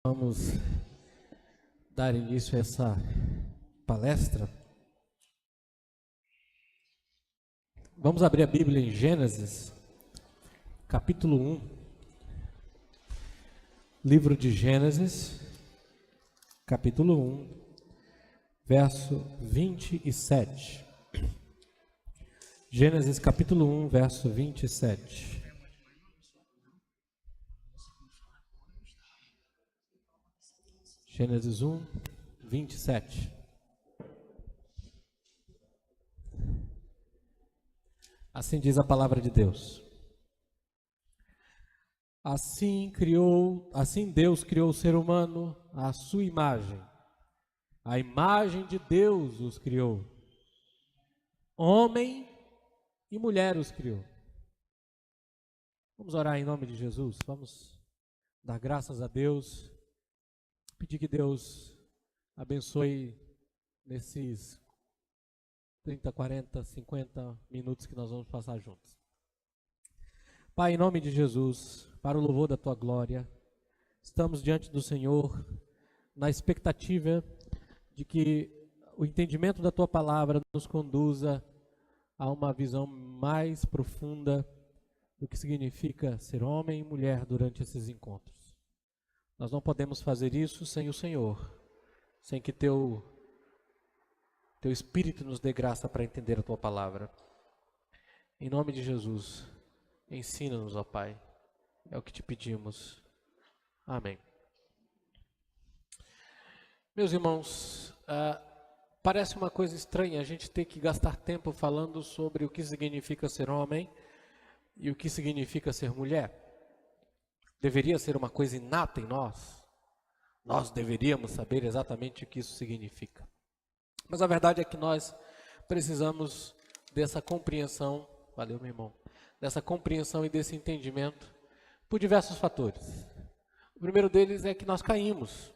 Vamos dar início a essa palestra. Vamos abrir a Bíblia em Gênesis, capítulo 1. Livro de Gênesis, capítulo 1, verso 27. Gênesis, capítulo 1, verso 27. Gênesis 1, 27. Assim diz a palavra de Deus. Assim Deus criou o ser humano à sua imagem. A imagem de Deus os criou. Homem e mulher os criou. Vamos orar em nome de Jesus. Vamos dar graças a Deus. Pedir que Deus abençoe nesses 30, 40, 50 minutos que nós vamos passar juntos. Pai, em nome de Jesus, para o louvor da Tua glória, estamos diante do Senhor na expectativa de que o entendimento da Tua palavra nos conduza a uma visão mais profunda do que significa ser homem e mulher durante esses encontros. Nós não podemos fazer isso sem o Senhor, sem que Teu Espírito nos dê graça para entender a Tua palavra. Em nome de Jesus, ensina-nos, ó Pai, é o que te pedimos. Amém. Meus irmãos, parece uma coisa estranha a gente ter que gastar tempo falando sobre o que significa ser homem e o que significa ser mulher. Deveria ser uma coisa inata em nós. Nós deveríamos saber exatamente o que isso significa. Mas a verdade é que nós precisamos dessa compreensão, valeu meu irmão, dessa compreensão e desse entendimento por diversos fatores. O primeiro deles é que nós caímos.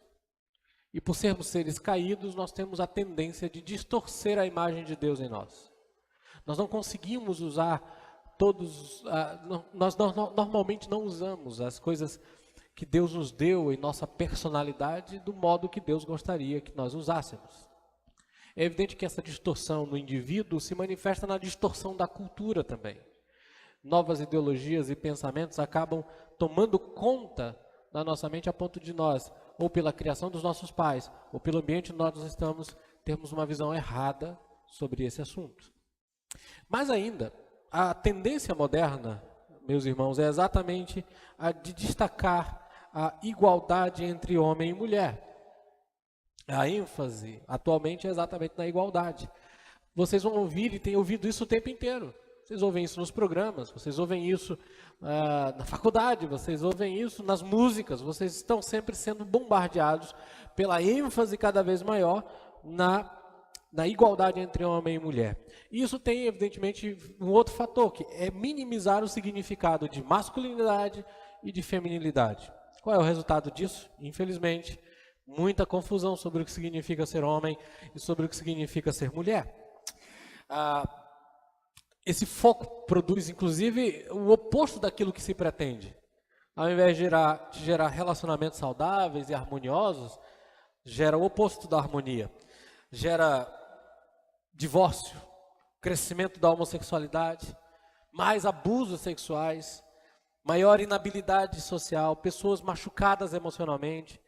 E por sermos seres caídos, nós temos a tendência de distorcer a imagem de Deus em nós. Nós não conseguimos usar nós normalmente não usamos as coisas que Deus nos deu em nossa personalidade do modo que Deus gostaria que nós usássemos. É evidente que essa distorção no indivíduo se manifesta na distorção da cultura também. Novas ideologias e pensamentos acabam tomando conta da nossa mente a ponto de nós, ou pela criação dos nossos pais, ou pelo ambiente onde nós estamos, termos uma visão errada sobre esse assunto. Mais ainda, a tendência moderna, meus irmãos, é exatamente a de destacar a igualdade entre homem e mulher. A ênfase atualmente é exatamente na igualdade. Vocês vão ouvir e têm ouvido isso o tempo inteiro. Vocês ouvem isso nos programas, vocês ouvem isso na faculdade, vocês ouvem isso nas músicas. Vocês estão sempre sendo bombardeados pela ênfase cada vez maior na igualdade entre homem e mulher. E isso tem, evidentemente, um outro fator, que é minimizar o significado de masculinidade e de feminilidade. Qual é o resultado disso? Infelizmente, muita confusão sobre o que significa ser homem e sobre o que significa ser mulher. Esse foco produz, inclusive, o oposto daquilo que se pretende. Ao invés de gerar relacionamentos saudáveis e harmoniosos, gera o oposto da harmonia. Gera divórcio, crescimento da homossexualidade, mais abusos sexuais, maior inabilidade social, pessoas machucadas emocionalmente.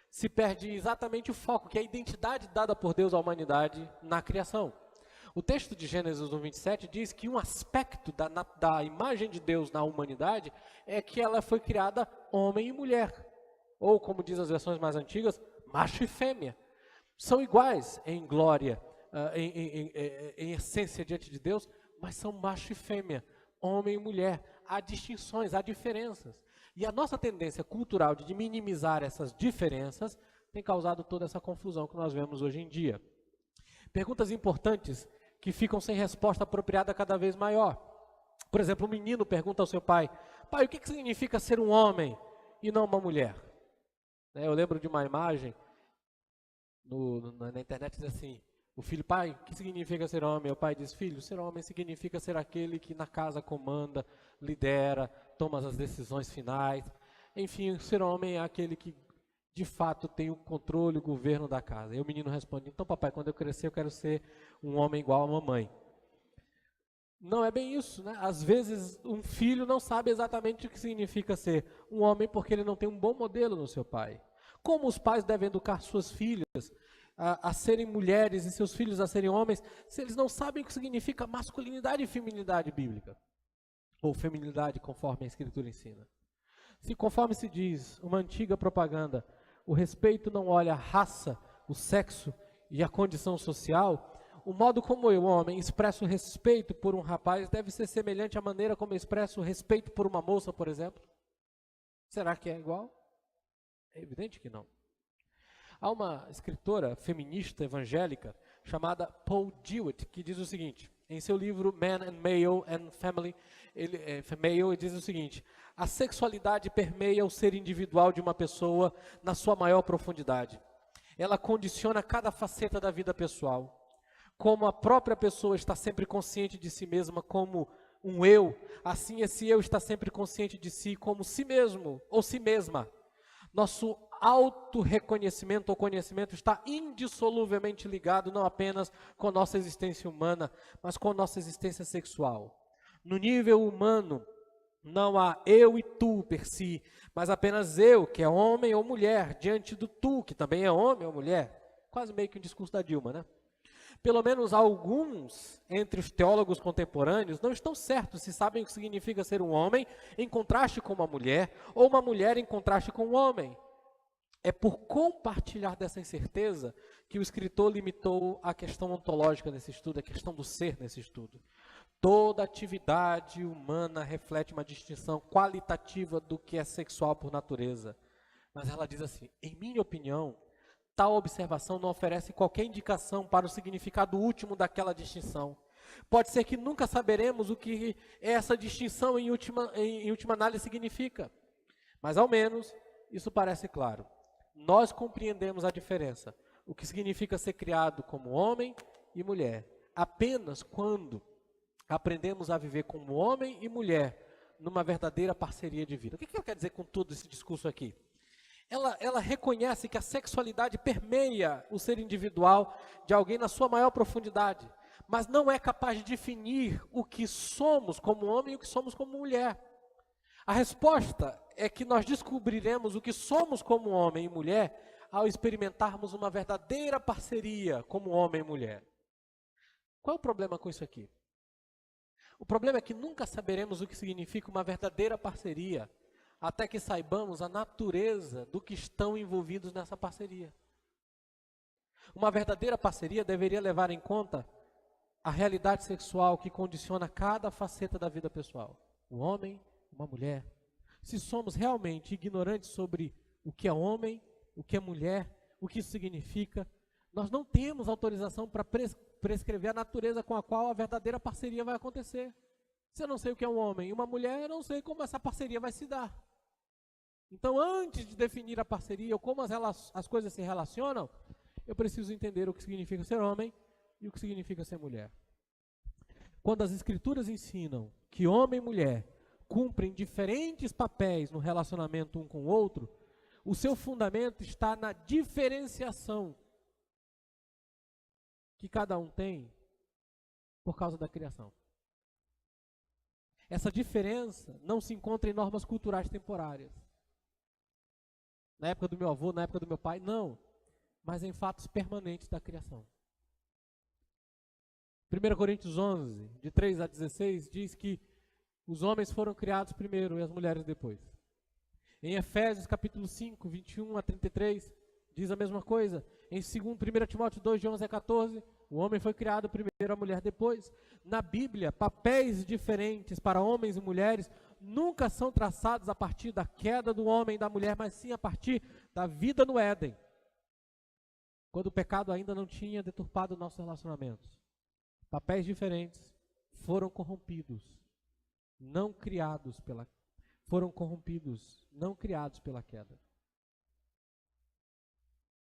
Se perde exatamente o foco, que é a identidade dada por Deus à humanidade na criação. O texto de Gênesis 1:27 diz que um aspecto da imagem de Deus na humanidade é que ela foi criada homem e mulher. Ou, como diz as versões mais antigas, macho e fêmea. São iguais em glória, em essência diante de Deus, mas são macho e fêmea, homem e mulher. Há distinções, há diferenças. E a nossa tendência cultural de minimizar essas diferenças tem causado toda essa confusão que nós vemos hoje em dia. Perguntas importantes que ficam sem resposta apropriada cada vez maior. Por exemplo, um menino pergunta ao seu pai: pai, o que significa ser um homem e não uma mulher? Eu lembro de uma imagem na internet, diz assim: o filho, pai, o que significa ser homem? O pai diz: filho, ser homem significa ser aquele que na casa comanda, lidera, toma as decisões finais. Enfim, ser homem é aquele que de fato tem o controle, o governo da casa. E o menino responde: então papai, quando eu crescer eu quero ser um homem igual a mamãe. Não é bem isso, né? Às vezes um filho não sabe exatamente o que significa ser um homem porque ele não tem um bom modelo no seu pai. Como os pais devem educar suas filhas a serem mulheres e seus filhos a serem homens, se eles não sabem o que significa masculinidade e feminilidade bíblica? Ou feminilidade conforme a Escritura ensina. Se conforme se diz, uma antiga propaganda, o respeito não olha a raça, o sexo e a condição social, o modo como eu, homem, expresso respeito por um rapaz deve ser semelhante à maneira como eu expresso respeito por uma moça, por exemplo? Será que é igual? É evidente que não. Há uma escritora feminista evangélica chamada Paul Jewett que diz o seguinte, em seu livro Man and Male and Family, ele diz o seguinte: a sexualidade permeia o ser individual de uma pessoa na sua maior profundidade. Ela condiciona cada faceta da vida pessoal. Como a própria pessoa está sempre consciente de si mesma como um eu, assim esse eu está sempre consciente de si como si mesmo ou si mesma. Nosso auto-reconhecimento ou conhecimento está indissoluvelmente ligado não apenas com a nossa existência humana, mas com a nossa existência sexual. No nível humano, não há eu e tu per si, mas apenas eu, que é homem ou mulher, diante do tu, que também é homem ou mulher. Quase meio que um discurso da Dilma, né? Pelo menos alguns entre os teólogos contemporâneos não estão certos se sabem o que significa ser um homem em contraste com uma mulher, ou uma mulher em contraste com um homem. É por compartilhar dessa incerteza que o escritor limitou a questão ontológica nesse estudo, a questão do ser nesse estudo. Toda atividade humana reflete uma distinção qualitativa do que é sexual por natureza. Mas ela diz assim: em minha opinião, tal observação não oferece qualquer indicação para o significado último daquela distinção. Pode ser que nunca saberemos o que essa distinção em última análise significa. Mas ao menos isso parece claro. Nós compreendemos a diferença, o que significa ser criado como homem e mulher, apenas quando aprendemos a viver como homem e mulher numa verdadeira parceria de vida. O que ela quer dizer com todo esse discurso aqui? Ela reconhece que a sexualidade permeia o ser individual de alguém na sua maior profundidade, mas não é capaz de definir o que somos como homem e o que somos como mulher. A resposta é que nós descobriremos o que somos como homem e mulher ao experimentarmos uma verdadeira parceria como homem e mulher. Qual é o problema com isso aqui? O problema é que nunca saberemos o que significa uma verdadeira parceria até que saibamos a natureza do que estão envolvidos nessa parceria. Uma verdadeira parceria deveria levar em conta a realidade sexual que condiciona cada faceta da vida pessoal. O homem, uma mulher. Se somos realmente ignorantes sobre o que é homem, o que é mulher, o que isso significa, nós não temos autorização para prescrever a natureza com a qual a verdadeira parceria vai acontecer. Se eu não sei o que é um homem e uma mulher, eu não sei como essa parceria vai se dar. Então, antes de definir a parceria ou como as coisas se relacionam, eu preciso entender o que significa ser homem e o que significa ser mulher. Quando as Escrituras ensinam que homem e mulher cumprem diferentes papéis no relacionamento um com o outro, o seu fundamento está na diferenciação que cada um tem por causa da criação. Essa diferença não se encontra em normas culturais temporárias. Na época do meu avô, na época do meu pai, não. Mas em fatos permanentes da criação. 1 Coríntios 11, de 3 a 16, diz que os homens foram criados primeiro e as mulheres depois. Em Efésios capítulo 5, 21 a 33, diz a mesma coisa. Em 1 Timóteo 2, de 11 a 14, o homem foi criado primeiro, a mulher depois. Na Bíblia, papéis diferentes para homens e mulheres nunca são traçados a partir da queda do homem e da mulher, mas sim a partir da vida no Éden, quando o pecado ainda não tinha deturpado nossos relacionamentos. Papéis diferentes foram corrompidos, foram corrompidos, não criados pela queda.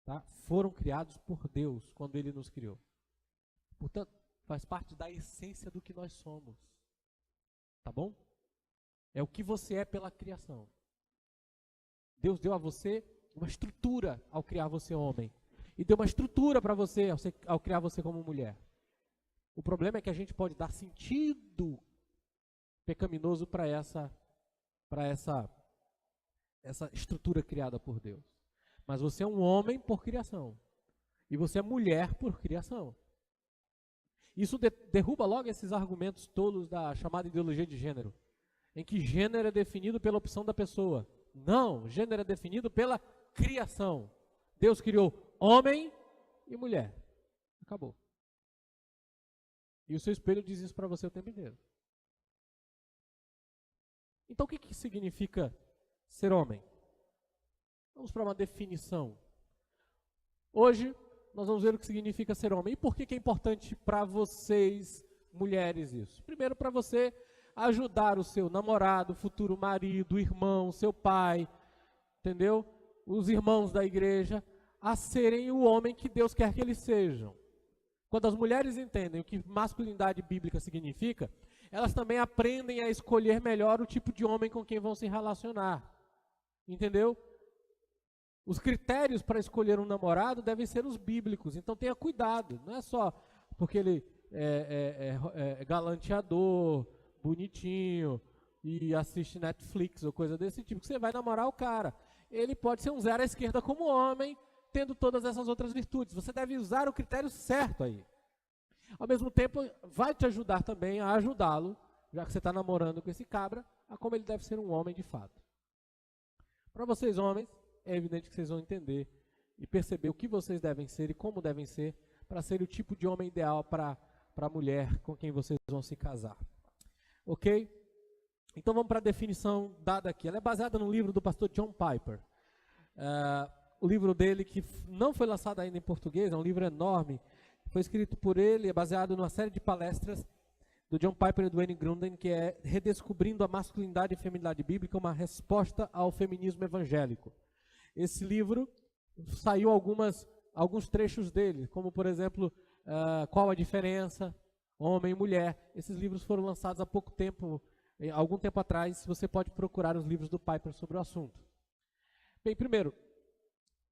Tá? Foram criados por Deus quando Ele nos criou. Portanto, faz parte da essência do que nós somos. Tá bom? É o que você é pela criação. Deus deu a você uma estrutura ao criar você homem. E deu uma estrutura para você ao criar você como mulher. O problema é que a gente pode dar sentido pecaminoso para essa estrutura criada por Deus. Mas você é um homem por criação. E você é mulher por criação. Isso derruba logo esses argumentos tolos da chamada ideologia de gênero, em que gênero é definido pela opção da pessoa. Não, gênero é definido pela criação. Deus criou homem e mulher. Acabou. E o seu espelho diz isso para você o tempo inteiro. Então o que significa ser homem? Vamos para uma definição. Hoje nós vamos ver o que significa ser homem. E por que é importante para vocês, mulheres, isso? Primeiro, para você ajudar o seu namorado, futuro marido, irmão, seu pai, entendeu? Os irmãos da igreja, a serem o homem que Deus quer que eles sejam. Quando as mulheres entendem o que masculinidade bíblica significa, elas também aprendem a escolher melhor o tipo de homem com quem vão se relacionar. Entendeu? Os critérios para escolher um namorado devem ser os bíblicos. Então tenha cuidado. Não é só porque ele é galanteador, bonitinho e assiste Netflix ou coisa desse tipo que você vai namorar o cara. Ele pode ser um zero à esquerda como homem, tendo todas essas outras virtudes. Você deve usar o critério certo aí. Ao mesmo tempo, vai te ajudar também a ajudá-lo, já que você está namorando com esse cabra, a como ele deve ser um homem de fato. Para vocês homens, é evidente que vocês vão entender e perceber o que vocês devem ser e como devem ser para ser o tipo de homem ideal para a mulher com quem vocês vão se casar. Ok? Então vamos para a definição dada aqui. Ela é baseada no livro do pastor John Piper. O livro dele, que não foi lançado ainda em português, é um livro enorme, foi escrito por ele, é baseado numa série de palestras do John Piper e do Wayne Grudem, que é Redescobrindo a Masculinidade e Feminilidade Bíblica, uma resposta ao feminismo evangélico. Esse livro saiu alguns trechos dele, como por exemplo, Qual a Diferença, Homem e Mulher. Esses livros foram lançados há pouco tempo, algum tempo atrás. Você pode procurar os livros do Piper sobre o assunto. Bem, primeiro,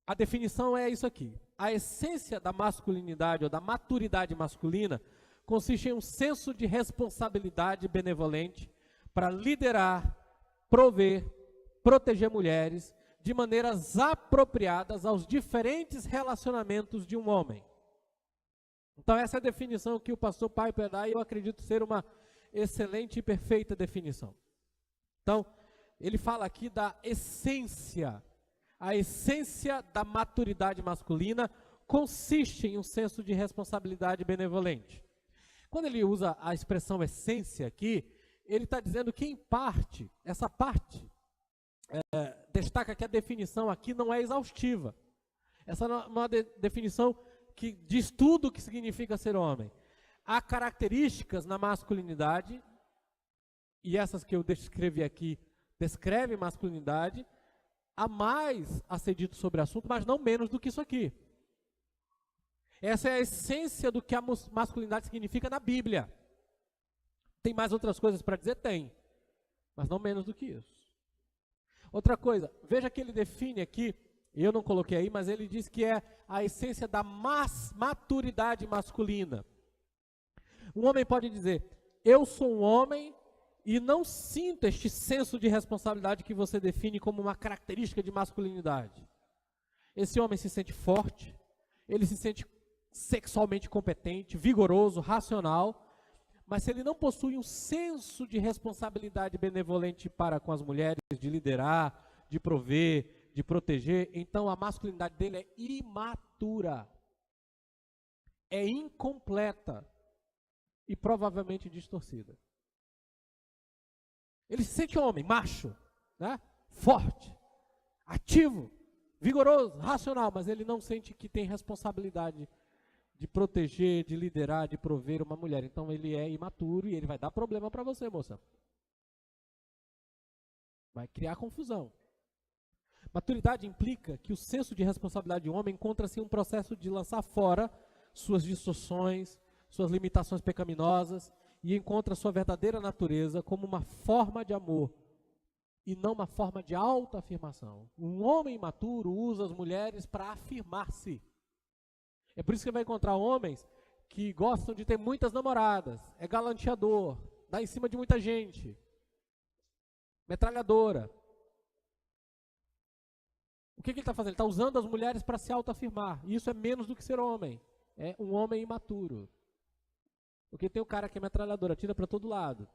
a definição é isso aqui. A essência da masculinidade ou da maturidade masculina consiste em um senso de responsabilidade benevolente para liderar, prover, proteger mulheres de maneiras apropriadas aos diferentes relacionamentos de um homem. Então essa é a definição que o pastor Piper dá e eu acredito ser uma excelente e perfeita definição. Então, ele fala aqui da essência. A essência da maturidade masculina consiste em um senso de responsabilidade benevolente. Quando ele usa a expressão essência aqui, ele está dizendo que em parte, essa parte, destaca que a definição aqui não é exaustiva. Essa não é uma definição que diz tudo o que significa ser homem. Há características na masculinidade, e essas que eu descrevi aqui descrevem masculinidade. Há mais a ser dito sobre o assunto, mas não menos do que isso aqui. Essa é a essência do que a masculinidade significa na Bíblia. Tem mais outras coisas para dizer? Tem. Mas não menos do que isso. Outra coisa, veja que ele define aqui, eu não coloquei aí, mas ele diz que é a essência da maturidade masculina. Um homem pode dizer, eu sou um homem e não sinto este senso de responsabilidade que você define como uma característica de masculinidade. Esse homem se sente forte, ele se sente sexualmente competente, vigoroso, racional, mas se ele não possui um senso de responsabilidade benevolente para com as mulheres, de liderar, de prover, de proteger, então a masculinidade dele é imatura, é incompleta e provavelmente distorcida. Ele se sente homem, macho, né? Forte, ativo, vigoroso, racional, mas ele não sente que tem responsabilidade de proteger, de liderar, de prover uma mulher. Então ele é imaturo e ele vai dar problema para você, moça. Vai criar confusão. Maturidade implica que o senso de responsabilidade do homem encontra-se em um processo de lançar fora suas distorções, suas limitações pecaminosas, e encontra sua verdadeira natureza como uma forma de amor e não uma forma de autoafirmação. Um homem imaturo usa as mulheres para afirmar-se. É por isso que você vai encontrar homens que gostam de ter muitas namoradas, é galanteador, dá em cima de muita gente, metralhadora. O que ele está fazendo? Ele está usando as mulheres para se autoafirmar. E isso é menos do que ser homem. É um homem imaturo. Porque tem o cara que é metralhador, atira para todo lado.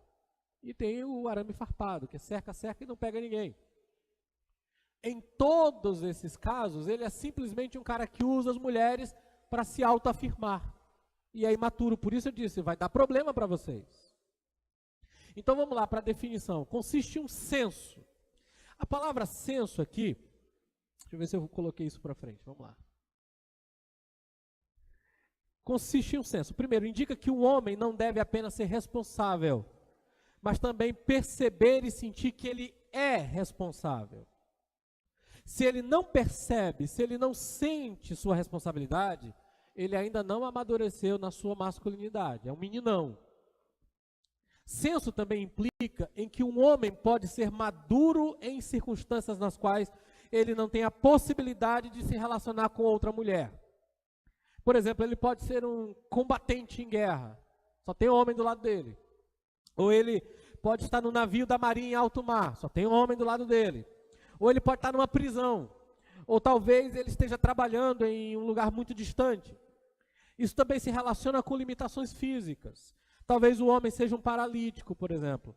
E tem o arame farpado, que cerca e não pega ninguém. Em todos esses casos, ele é simplesmente um cara que usa as mulheres para se autoafirmar. E é imaturo. Por isso eu disse, vai dar problema para vocês. Então vamos lá para a definição. Consiste em um senso. A palavra senso aqui, deixa eu ver se eu coloquei isso para frente, vamos lá. Consiste em um senso. Primeiro, indica que o homem não deve apenas ser responsável, mas também perceber e sentir que ele é responsável. Se ele não percebe, se ele não sente sua responsabilidade, ele ainda não amadureceu na sua masculinidade, é um meninão. Senso também implica em que um homem pode ser maduro em circunstâncias nas quais ele não tem a possibilidade de se relacionar com outra mulher. Por exemplo, ele pode ser um combatente em guerra, só tem homem do lado dele. Ou ele pode estar no navio da marinha em alto mar, só tem homem do lado dele. Ou ele pode estar numa prisão, ou talvez ele esteja trabalhando em um lugar muito distante. Isso também se relaciona com limitações físicas. Talvez o homem seja um paralítico, por exemplo.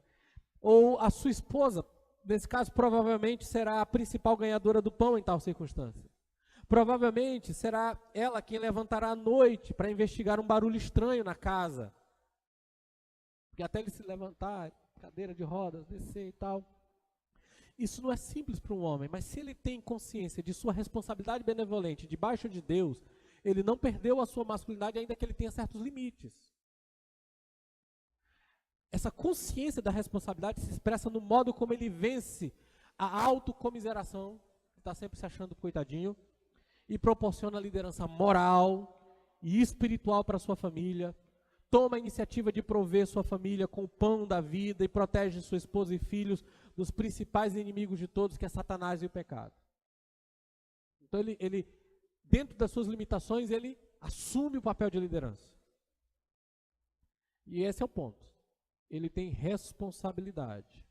Ou a sua esposa, nesse caso, provavelmente será a principal ganhadora do pão em tal circunstância. Provavelmente será ela quem levantará à noite para investigar um barulho estranho na casa. Porque até ele se levantar, cadeira de rodas, descer e tal. Isso não é simples para um homem, mas se ele tem consciência de sua responsabilidade benevolente debaixo de Deus, ele não perdeu a sua masculinidade, ainda que ele tenha certos limites. Essa consciência da responsabilidade se expressa no modo como ele vence a autocomiseração, que está sempre se achando coitadinho, e proporciona liderança moral e espiritual para sua família, toma a iniciativa de prover sua família com o pão da vida e protege sua esposa e filhos dos principais inimigos de todos, que é Satanás e o pecado. Então ele dentro das suas limitações, ele assume o papel de liderança. E esse é o ponto. Ele tem responsabilidade.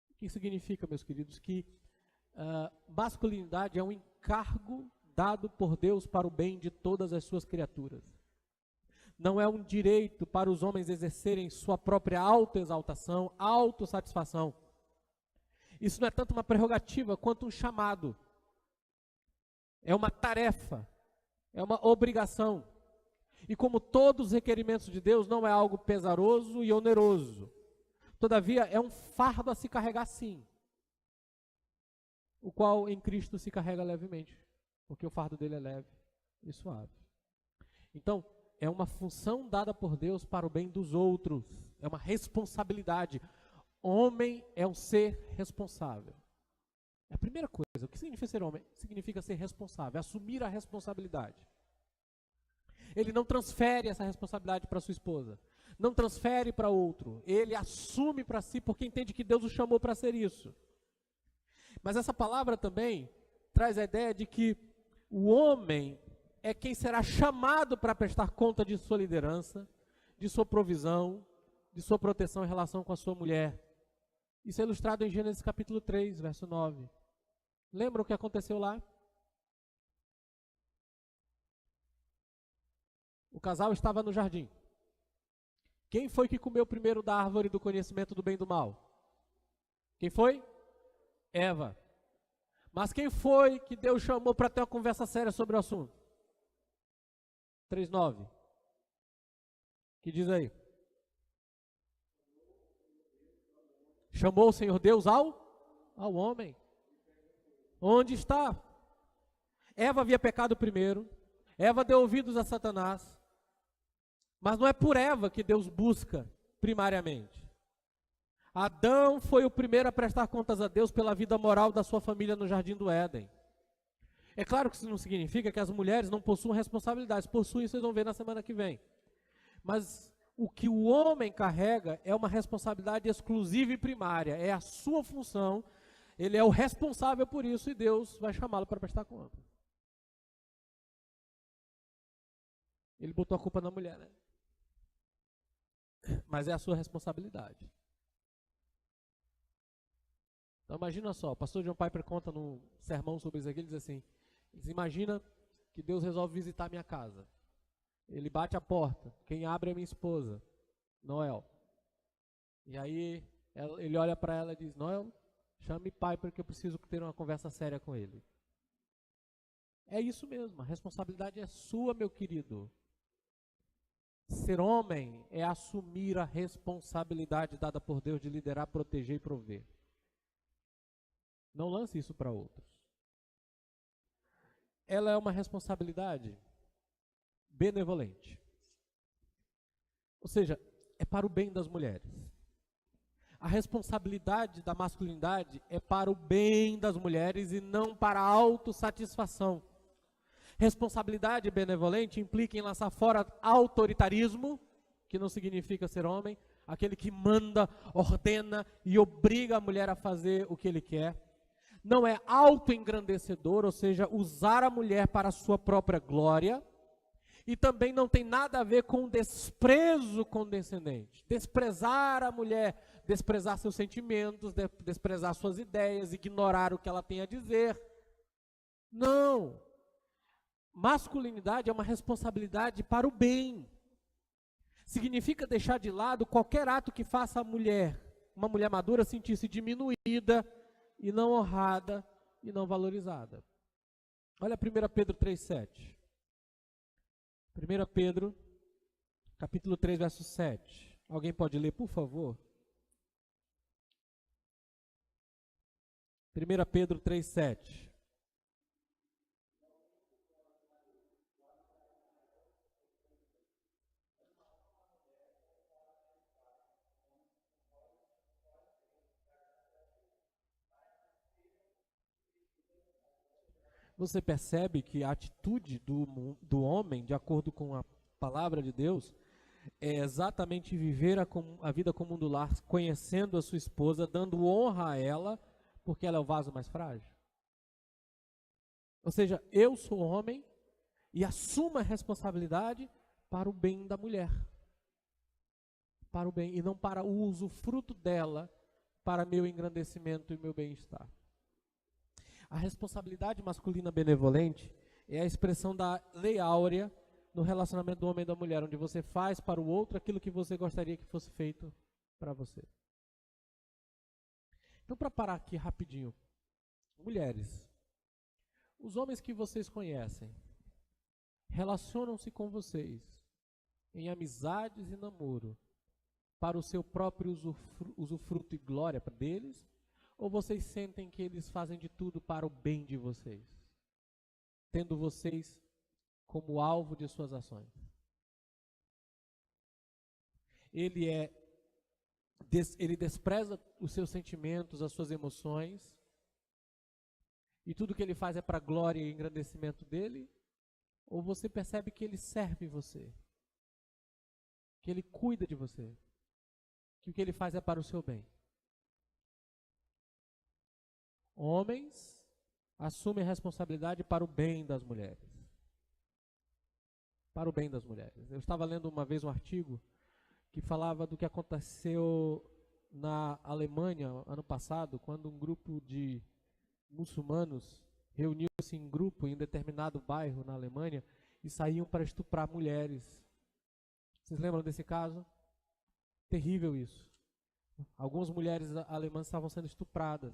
O que significa, meus queridos? Que masculinidade é um encargo dado por Deus para o bem de todas as suas criaturas. Não é um direito para os homens exercerem sua própria autoexaltação, autossatisfação. Isso não é tanto uma prerrogativa quanto um chamado. É uma tarefa, é uma obrigação. E como todos os requerimentos de Deus, não é algo pesaroso e oneroso. Todavia, é um fardo a se carregar sim, o qual em Cristo se carrega levemente, porque o fardo dele é leve e suave. Então, é uma função dada por Deus para o bem dos outros, é uma responsabilidade. Homem é um ser responsável. É a primeira coisa. O que significa ser homem? Significa ser responsável, assumir a responsabilidade. Ele não transfere essa responsabilidade para sua esposa, não transfere para outro, ele assume para si porque entende que Deus o chamou para ser isso. Mas essa palavra também traz a ideia de que o homem é quem será chamado para prestar conta de sua liderança, de sua provisão, de sua proteção em relação com a sua mulher. Isso é ilustrado em Gênesis capítulo 3, verso 9. Lembra o que aconteceu lá? O casal estava no jardim. Quem foi que comeu primeiro da árvore do conhecimento do bem e do mal? Quem foi? Eva. Mas quem foi que Deus chamou para ter uma conversa séria sobre o assunto? 3:9. Que diz aí? Chamou o Senhor Deus ao homem. Onde está? Eva havia pecado primeiro. Eva deu ouvidos a Satanás. Mas não é por Eva que Deus busca primariamente. Adão foi o primeiro a prestar contas a Deus pela vida moral da sua família no Jardim do Éden. É claro que isso não significa que as mulheres não possuam responsabilidades. Possuem, vocês vão ver na semana que vem. Mas o que o homem carrega é uma responsabilidade exclusiva e primária, é a sua função, ele é o responsável por isso e Deus vai chamá-lo para prestar conta. Ele botou a culpa na mulher, né? Mas é a sua responsabilidade. Então imagina só, o pastor John Piper conta no sermão sobre isso aqui, ele diz assim, imagina que Deus resolve visitar a minha casa. Ele bate a porta, quem abre é minha esposa, Noel. E aí ele olha para ela e diz, Noel, chame Piper que eu preciso ter uma conversa séria com ele. É isso mesmo, a responsabilidade é sua, meu querido. Ser homem é assumir a responsabilidade dada por Deus de liderar, proteger e prover. Não lance isso para outros. Ela é uma responsabilidade benevolente. Ou seja, é para o bem das mulheres. A responsabilidade da masculinidade é para o bem das mulheres e não para a autossatisfação. Responsabilidade benevolente implica em lançar fora autoritarismo, que não significa ser homem, aquele que manda, ordena e obriga a mulher a fazer o que ele quer. Não é autoengrandecedor, ou seja, usar a mulher para a sua própria glória. E também não tem nada a ver com desprezo condescendente. Desprezar a mulher, desprezar seus sentimentos, desprezar suas ideias, ignorar o que ela tem a dizer. Não. Masculinidade é uma responsabilidade para o bem. Significa deixar de lado qualquer ato que faça a mulher, uma mulher madura, sentir-se diminuída e não honrada e não valorizada. Olha 1 Pedro 3,7. 1 Pedro, capítulo 3, verso 7. Alguém pode ler, por favor? 1 Pedro 3, 7. Você percebe que a atitude do homem, de acordo com a palavra de Deus, é exatamente viver a vida comum do lar, conhecendo a sua esposa, dando honra a ela, porque ela é o vaso mais frágil. Ou seja, eu sou homem e assumo a responsabilidade para o bem da mulher. Para o bem, e não para o usufruto dela, para meu engrandecimento e meu bem-estar. A responsabilidade masculina benevolente é a expressão da lei áurea no relacionamento do homem e da mulher, onde você faz para o outro aquilo que você gostaria que fosse feito para você. Então, para parar aqui rapidinho, mulheres, os homens que vocês conhecem relacionam-se com vocês em amizades e namoro para o seu próprio usufruto e glória deles? Ou vocês sentem que eles fazem de tudo para o bem de vocês, tendo vocês como alvo de suas ações? Ele despreza os seus sentimentos, as suas emoções, e tudo que ele faz é para a glória e engrandecimento dele? Ou você percebe que ele serve você, que ele cuida de você, que o que ele faz é para o seu bem? Homens assumem a responsabilidade para o bem das mulheres. Para o bem das mulheres. Eu estava lendo uma vez um artigo que falava do que aconteceu na Alemanha ano passado, quando um grupo de muçulmanos reuniu-se em grupo em um determinado bairro na Alemanha e saíam para estuprar mulheres. Vocês lembram desse caso? Terrível isso. Algumas mulheres alemãs estavam sendo estupradas.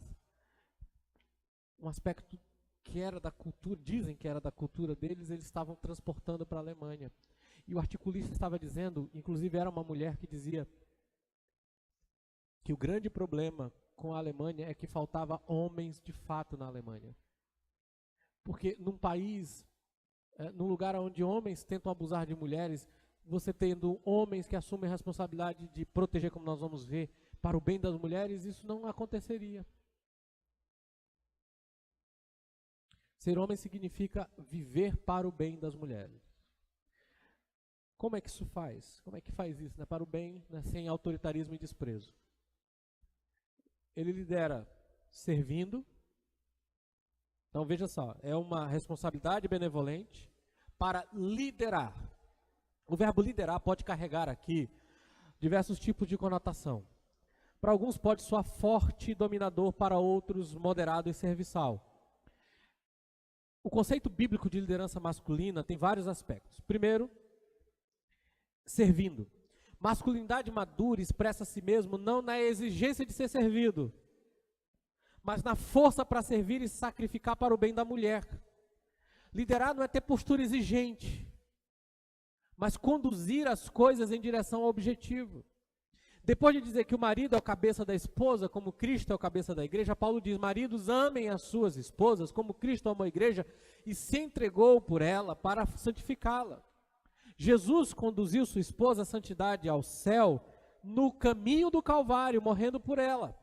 Um aspecto que era da cultura, dizem que era da cultura deles, eles estavam transportando para a Alemanha. E o articulista estava dizendo, inclusive era uma mulher que dizia que o grande problema com a Alemanha é que faltava homens de fato na Alemanha. Porque num país, num lugar onde homens tentam abusar de mulheres, você tendo homens que assumem a responsabilidade de proteger, como nós vamos ver, para o bem das mulheres, isso não aconteceria. Ser homem significa viver para o bem das mulheres. Como é que isso faz? Como é que faz isso? Né? Para o bem, né? Sem autoritarismo e desprezo. Ele lidera servindo. Então veja só, é uma responsabilidade benevolente para liderar. O verbo liderar pode carregar aqui diversos tipos de conotação. Para alguns pode soar forte e dominador, para outros moderado e serviçal. O conceito bíblico de liderança masculina tem vários aspectos. Primeiro, servindo. Masculinidade madura expressa a si mesmo não na exigência de ser servido, mas na força para servir e sacrificar para o bem da mulher. Liderar não é ter postura exigente, mas conduzir as coisas em direção ao objetivo. Depois de dizer que o marido é o cabeça da esposa, como Cristo é o cabeça da igreja, Paulo diz: maridos, amem as suas esposas, como Cristo amou a igreja e se entregou por ela para santificá-la. Jesus conduziu sua esposa à santidade ao céu no caminho do Calvário, morrendo por ela.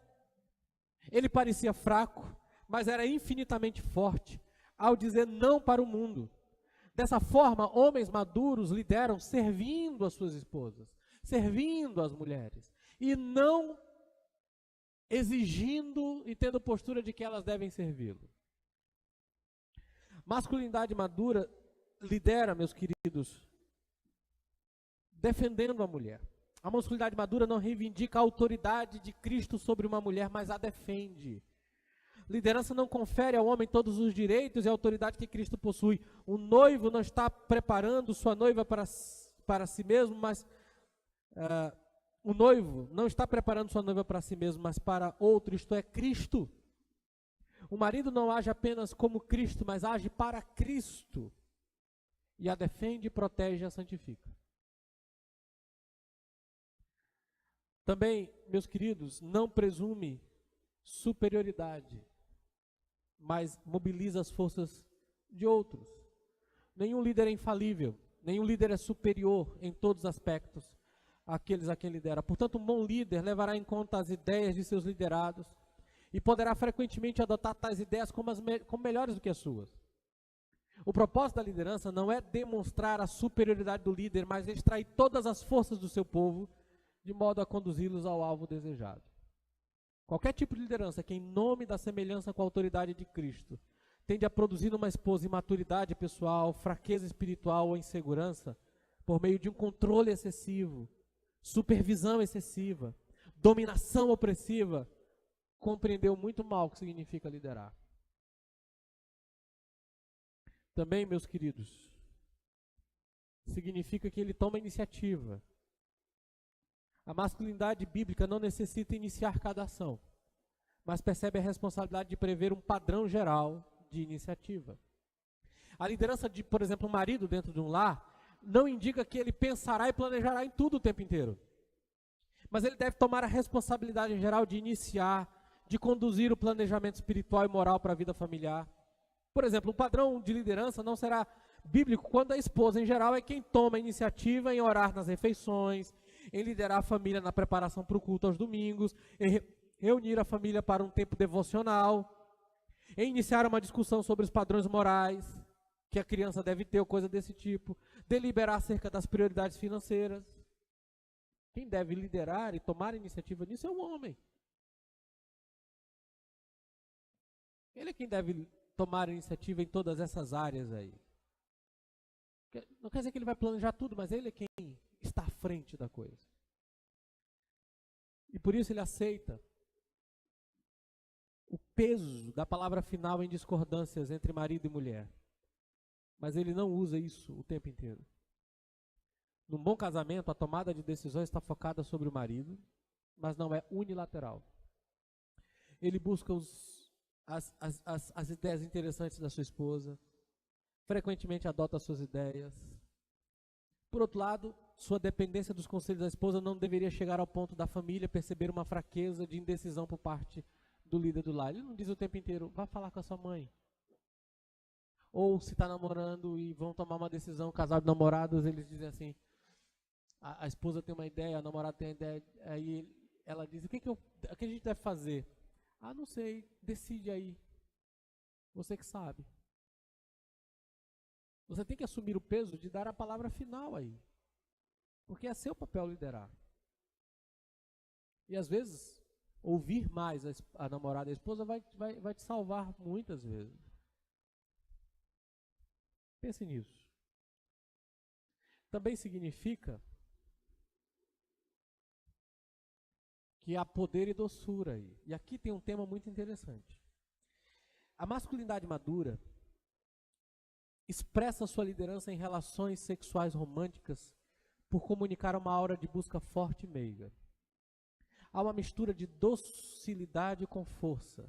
Ele parecia fraco, mas era infinitamente forte ao dizer não para o mundo. Dessa forma, homens maduros lideram servindo as suas esposas, servindo as mulheres, e não exigindo e tendo postura de que elas devem servi-lo. Masculinidade madura lidera, meus queridos, defendendo a mulher. A masculinidade madura não reivindica a autoridade de Cristo sobre uma mulher, mas a defende. Liderança não confere ao homem todos os direitos e a autoridade que Cristo possui. O noivo não está preparando sua noiva para si mesmo, mas o noivo não está preparando sua noiva para si mesmo, mas para outro, isto é, Cristo. O marido não age apenas como Cristo, mas age para Cristo. E a defende, protege e a santifica. Também, meus queridos, não presume superioridade, mas mobiliza as forças de outros. Nenhum líder é infalível, nenhum líder é superior em todos os aspectos àqueles a quem lidera. Portanto, um bom líder levará em conta as ideias de seus liderados e poderá frequentemente adotar tais ideias como melhores do que as suas. O propósito da liderança não é demonstrar a superioridade do líder, mas extrair todas as forças do seu povo de modo a conduzi-los ao alvo desejado. Qualquer tipo de liderança que, em nome da semelhança com a autoridade de Cristo, tende a produzir numa esposa imaturidade pessoal, fraqueza espiritual ou insegurança, por meio de um controle excessivo, supervisão excessiva, dominação opressiva, compreendeu muito mal o que significa liderar. Também, meus queridos, significa que ele toma iniciativa. A masculinidade bíblica não necessita iniciar cada ação, mas percebe a responsabilidade de prever um padrão geral de iniciativa. A liderança de, por exemplo, um marido dentro de um lar, não indica que ele pensará e planejará em tudo o tempo inteiro. Mas ele deve tomar a responsabilidade geral de iniciar, de conduzir o planejamento espiritual e moral para a vida familiar. Por exemplo, o padrão de liderança não será bíblico quando a esposa, em geral, é quem toma a iniciativa em orar nas refeições, em liderar a família na preparação para o culto aos domingos, em reunir a família para um tempo devocional, em iniciar uma discussão sobre os padrões morais que a criança deve ter ou coisa desse tipo, deliberar acerca das prioridades financeiras. Quem deve liderar e tomar a iniciativa nisso é o homem. Ele é quem deve tomar a iniciativa em todas essas áreas aí. Não quer dizer que ele vai planejar tudo, mas ele é quem está à frente da coisa. E por isso ele aceita o peso da palavra final em discordâncias entre marido e mulher. Mas ele não usa isso o tempo inteiro. Num bom casamento, a tomada de decisões está focada sobre o marido, mas não é unilateral. Ele busca as ideias interessantes da sua esposa, frequentemente adota as suas ideias. Por outro lado, sua dependência dos conselhos da esposa não deveria chegar ao ponto da família perceber uma fraqueza de indecisão por parte do líder do lar. Ele não diz o tempo inteiro, vá falar com a sua mãe. Ou se está namorando e vão tomar uma decisão, casal de namorados, eles dizem assim, a esposa tem uma ideia, a namorada tem uma ideia, aí ela diz, o que a gente deve fazer? Ah, não sei, decide aí. Você que sabe. Você tem que assumir o peso de dar a palavra final aí. Porque é seu papel liderar. E às vezes, ouvir mais a namorada e a esposa vai te salvar muitas vezes. Pense nisso. Também significa que há poder e doçura aí. E aqui tem um tema muito interessante. A masculinidade madura expressa sua liderança em relações sexuais românticas por comunicar uma aura de busca forte e meiga. Há uma mistura de docilidade com força.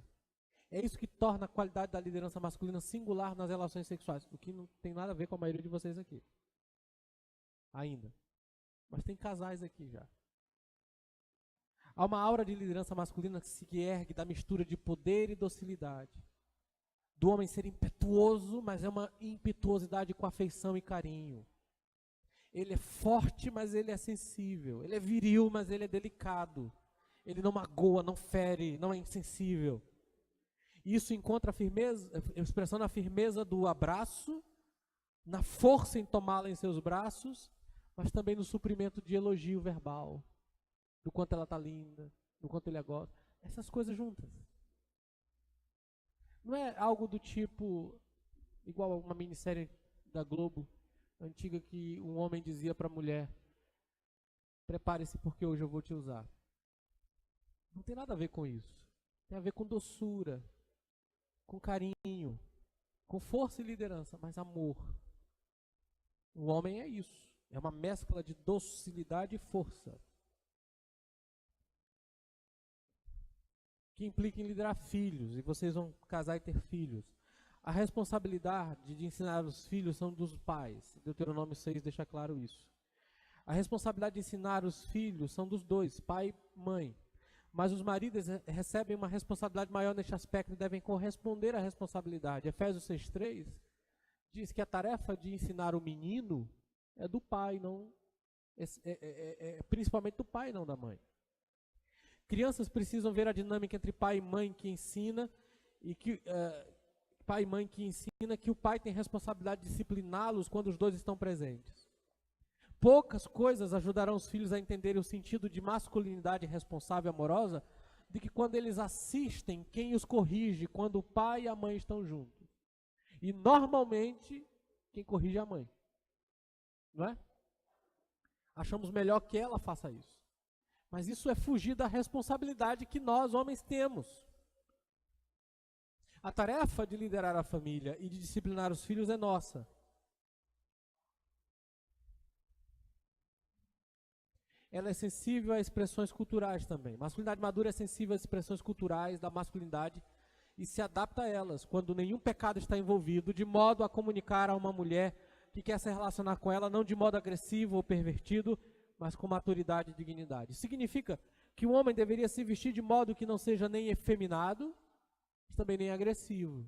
É isso que torna a qualidade da liderança masculina singular nas relações sexuais, o que não tem nada a ver com a maioria de vocês aqui. Ainda. Mas tem casais aqui já. Há uma aura de liderança masculina que se ergue da mistura de poder e docilidade. Do homem ser impetuoso, mas é uma impetuosidade com afeição e carinho. Ele é forte, mas ele é sensível. Ele é viril, mas ele é delicado. Ele não magoa, não fere, não é insensível. Isso encontra a firmeza, expressão na firmeza do abraço, na força em tomá-la em seus braços, mas também no suprimento de elogio verbal, do quanto ela está linda, do quanto ele a gosta. Essas coisas juntas. Não é algo do tipo, igual a uma minissérie da Globo, antiga, que um homem dizia para a mulher: prepare-se porque hoje eu vou te usar. Não tem nada a ver com isso. Tem a ver com doçura, com carinho, com força e liderança, mas amor. O homem é isso. É uma mescla de docilidade e força, que implica em liderar filhos, e vocês vão casar e ter filhos. A responsabilidade de ensinar os filhos são dos pais. Deuteronômio 6 deixa claro isso. A responsabilidade de ensinar os filhos são dos dois, pai e mãe. Mas os maridos recebem uma responsabilidade maior neste aspecto e devem corresponder à responsabilidade. Efésios 6,3 diz que a tarefa de ensinar o menino é do pai, não, principalmente do pai, não da mãe. Crianças precisam ver a dinâmica entre pai e mãe que ensina, e que pai e mãe que ensina que o pai tem responsabilidade de discipliná-los quando os dois estão presentes. Poucas coisas ajudarão os filhos a entenderem o sentido de masculinidade responsável e amorosa de que quando eles assistem quem os corrige quando o pai e a mãe estão juntos. E normalmente quem corrige é a mãe. Não é? Achamos melhor que ela faça isso. Mas isso é fugir da responsabilidade que nós, homens, temos. A tarefa de liderar a família e de disciplinar os filhos é nossa. Ela é sensível a expressões culturais também. Masculinidade madura é sensível às expressões culturais da masculinidade e se adapta a elas, quando nenhum pecado está envolvido, de modo a comunicar a uma mulher que quer se relacionar com ela, não de modo agressivo ou pervertido, mas com maturidade e dignidade. Significa que o homem deveria se vestir de modo que não seja nem efeminado, mas também nem agressivo.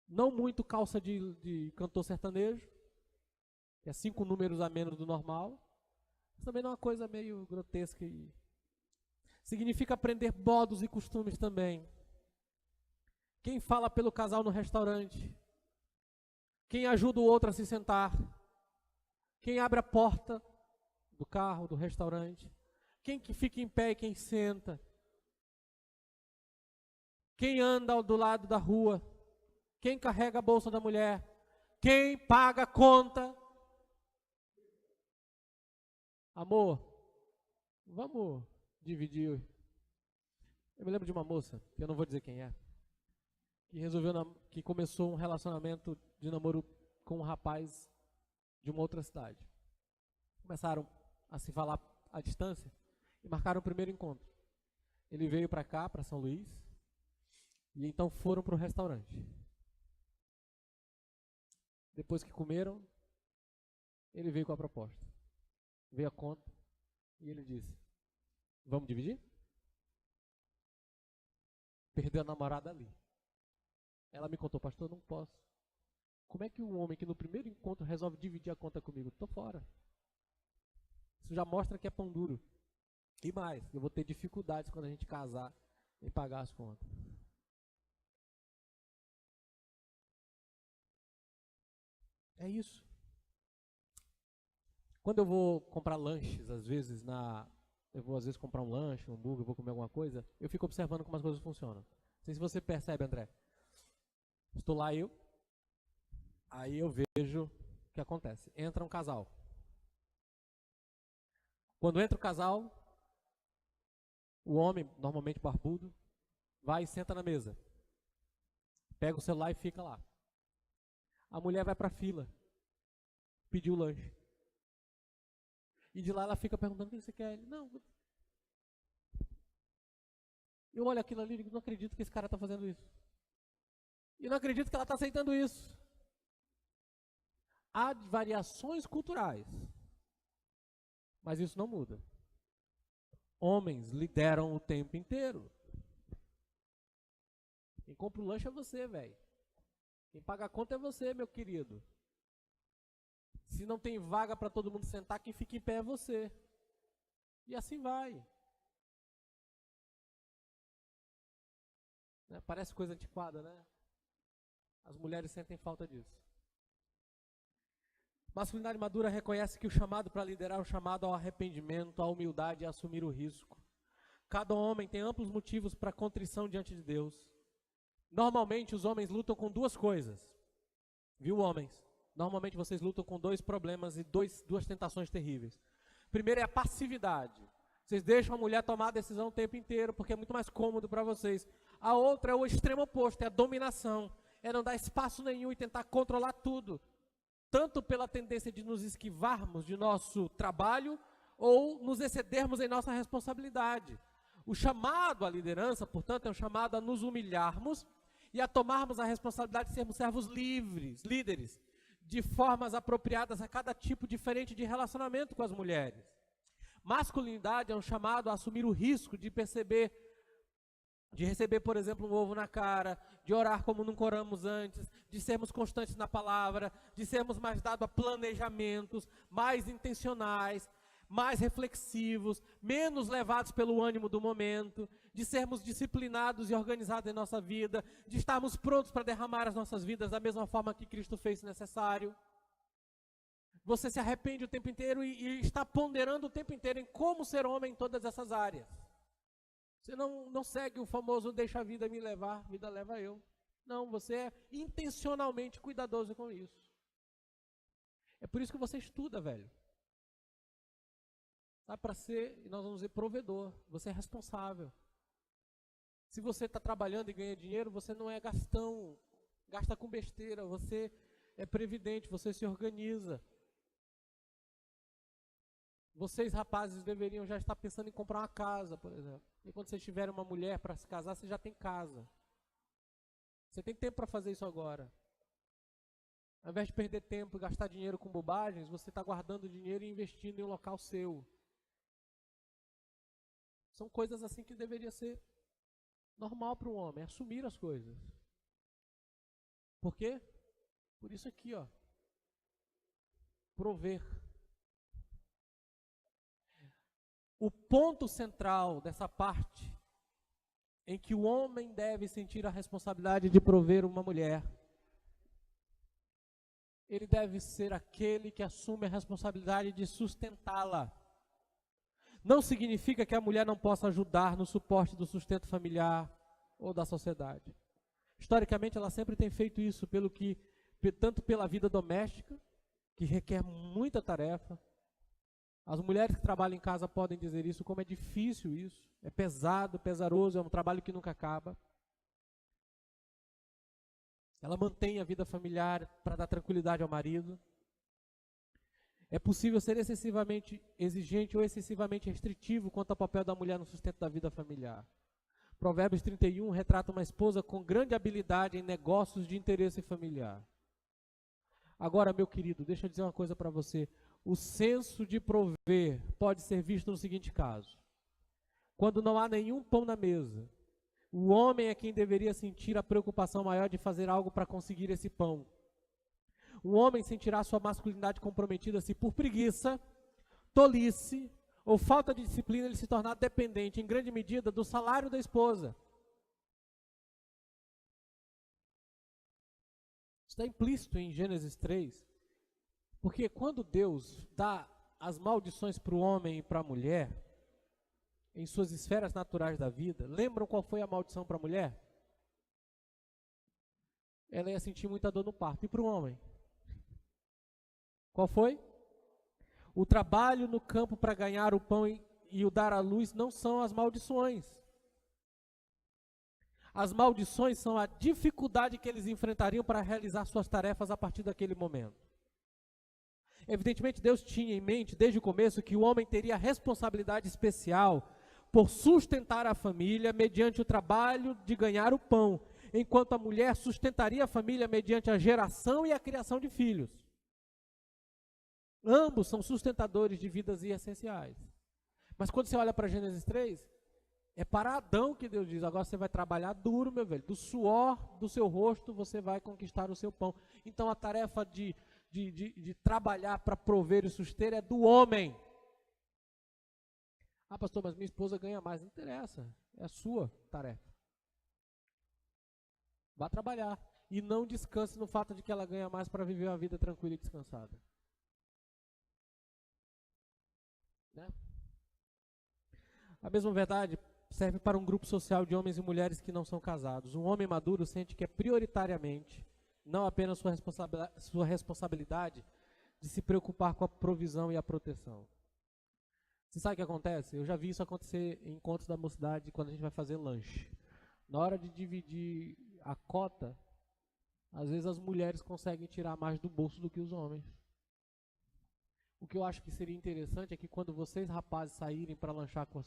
Não muito calça de cantor sertanejo, que é 5 números a menos do normal, mas também não é uma coisa meio grotesca. Significa aprender modos e costumes também. Quem fala pelo casal no restaurante, quem ajuda o outro a se sentar, quem abre a porta do carro, do restaurante, quem que fica em pé e quem senta, quem anda do lado da rua, quem carrega a bolsa da mulher, quem paga a conta. Amor, vamos dividir. Eu me lembro de uma moça, que eu não vou dizer quem é, que começou um relacionamento de namoro com um rapaz de uma outra cidade. Começaram a se falar à distância e marcaram o primeiro encontro. Ele veio para cá, para São Luís, e então foram para o restaurante. Depois que comeram, ele veio com a proposta. Veio a conta e ele disse: vamos dividir? Perdeu a namorada ali. Ela me contou: pastor, não posso. Como é que um homem que no primeiro encontro resolve dividir a conta comigo? Estou fora. Isso já mostra que é pão duro. E mais, eu vou ter dificuldades quando a gente casar em pagar as contas. É isso. Quando eu vou comprar lanches, eu vou às vezes comprar um lanche, um hambúrguer, vou comer alguma coisa, eu fico observando como as coisas funcionam. Não sei se você percebe, André. Estou lá aí eu vejo o que acontece. Entra um casal. Quando entra o casal, o homem, normalmente barbudo, vai e senta na mesa. Pega o celular e fica lá. A mulher vai para a fila, pedir o lanche. E de lá ela fica perguntando: o que você quer? Ele: não. Eu olho aquilo ali e digo: não acredito que esse cara está fazendo isso. E não acredito que ela está aceitando isso. Há variações culturais, mas isso não muda. Homens lideram o tempo inteiro. Quem compra o lanche é você, velho. Quem paga a conta é você, meu querido. Se não tem vaga para todo mundo sentar, quem fica em pé é você. E assim vai. Né? Parece coisa antiquada, né? As mulheres sentem falta disso. Masculinidade madura reconhece que o chamado para liderar é o chamado ao arrependimento, à humildade e a assumir o risco. Cada homem tem amplos motivos para contrição diante de Deus. Normalmente os homens lutam com duas coisas. Viu, homens? Normalmente vocês lutam com dois problemas e duas tentações terríveis. Primeiro é a passividade. Vocês deixam a mulher tomar a decisão o tempo inteiro porque é muito mais cômodo para vocês. A outra é o extremo oposto, é a dominação. É não dar espaço nenhum e tentar controlar tudo. Tanto pela tendência de nos esquivarmos de nosso trabalho ou nos excedermos em nossa responsabilidade. O chamado à liderança, portanto, é um chamado a nos humilharmos e a tomarmos a responsabilidade de sermos servos livres, líderes, de formas apropriadas a cada tipo diferente de relacionamento com as mulheres. Masculinidade é um chamado a assumir o risco de receber, por exemplo, um ovo na cara, de orar como nunca oramos antes, de sermos constantes na palavra, de sermos mais dados a planejamentos, mais intencionais, mais reflexivos, menos levados pelo ânimo do momento, de sermos disciplinados e organizados em nossa vida, de estarmos prontos para derramar as nossas vidas da mesma forma que Cristo fez necessário. Você se arrepende o tempo inteiro e está ponderando o tempo inteiro em como ser homem em todas essas áreas. Você não segue o famoso deixa a vida me levar, a vida leva eu. Não, você é intencionalmente cuidadoso com isso. É por isso que você estuda, velho. Dá para ser, nós vamos dizer, provedor. Você é responsável. Se você está trabalhando e ganha dinheiro, você não é gastão, gasta com besteira, você é previdente, você se organiza. Vocês, rapazes, deveriam já estar pensando em comprar uma casa, por exemplo. E quando vocês tiverem uma mulher para se casar, você já tem casa. Você tem tempo para fazer isso agora. Ao invés de perder tempo e gastar dinheiro com bobagens, você está guardando dinheiro e investindo em um local seu. São coisas assim que deveria ser normal para o homem, assumir as coisas. Por quê? Por isso aqui, ó. Prover. O ponto central dessa parte em que o homem deve sentir a responsabilidade de prover uma mulher, ele deve ser aquele que assume a responsabilidade de sustentá-la. Não significa que a mulher não possa ajudar no suporte do sustento familiar ou da sociedade. Historicamente, ela sempre tem feito isso, tanto pela vida doméstica, que requer muita tarefa. As mulheres que trabalham em casa podem dizer isso, como é difícil isso. É pesado, pesaroso, é um trabalho que nunca acaba. Ela mantém a vida familiar para dar tranquilidade ao marido. É possível ser excessivamente exigente ou excessivamente restritivo quanto ao papel da mulher no sustento da vida familiar. Provérbios 31 retrata uma esposa com grande habilidade em negócios de interesse familiar. Agora, meu querido, deixa eu dizer uma coisa para você. O senso de prover pode ser visto no seguinte caso. Quando não há nenhum pão na mesa, o homem é quem deveria sentir a preocupação maior de fazer algo para conseguir esse pão. O homem sentirá sua masculinidade comprometida se por preguiça, tolice ou falta de disciplina ele se tornar dependente, em grande medida, do salário da esposa. Está implícito em Gênesis 3, porque quando Deus dá as maldições para o homem e para a mulher, em suas esferas naturais da vida, lembram qual foi a maldição para a mulher? Ela ia sentir muita dor no parto. E para o homem? Qual foi? O trabalho no campo para ganhar o pão e o dar à luz não são as maldições. As maldições são a dificuldade que eles enfrentariam para realizar suas tarefas a partir daquele momento. Evidentemente, Deus tinha em mente, desde o começo, que o homem teria responsabilidade especial por sustentar a família mediante o trabalho de ganhar o pão, enquanto a mulher sustentaria a família mediante a geração e a criação de filhos. Ambos são sustentadores de vidas essenciais. Mas quando você olha para Gênesis 3, é para Adão que Deus diz: agora você vai trabalhar duro, meu velho, do suor do seu rosto você vai conquistar o seu pão. Então a tarefa de trabalhar para prover e suster é do homem. Ah, pastor, mas minha esposa ganha mais. Não interessa, é a sua tarefa. Vá trabalhar e não descanse no fato de que ela ganha mais para viver uma vida tranquila e descansada. Né? A mesma verdade serve para um grupo social de homens e mulheres que não são casados. Um homem maduro sente que é prioritariamente, não apenas sua responsabilidade, de se preocupar com a provisão e a proteção. Você sabe o que acontece? Eu já vi isso acontecer em encontros da mocidade quando a gente vai fazer lanche. Na hora de dividir a cota, às vezes as mulheres conseguem tirar mais do bolso do que os homens. O que eu acho que seria interessante é que quando vocês, rapazes, saírem para lanchar com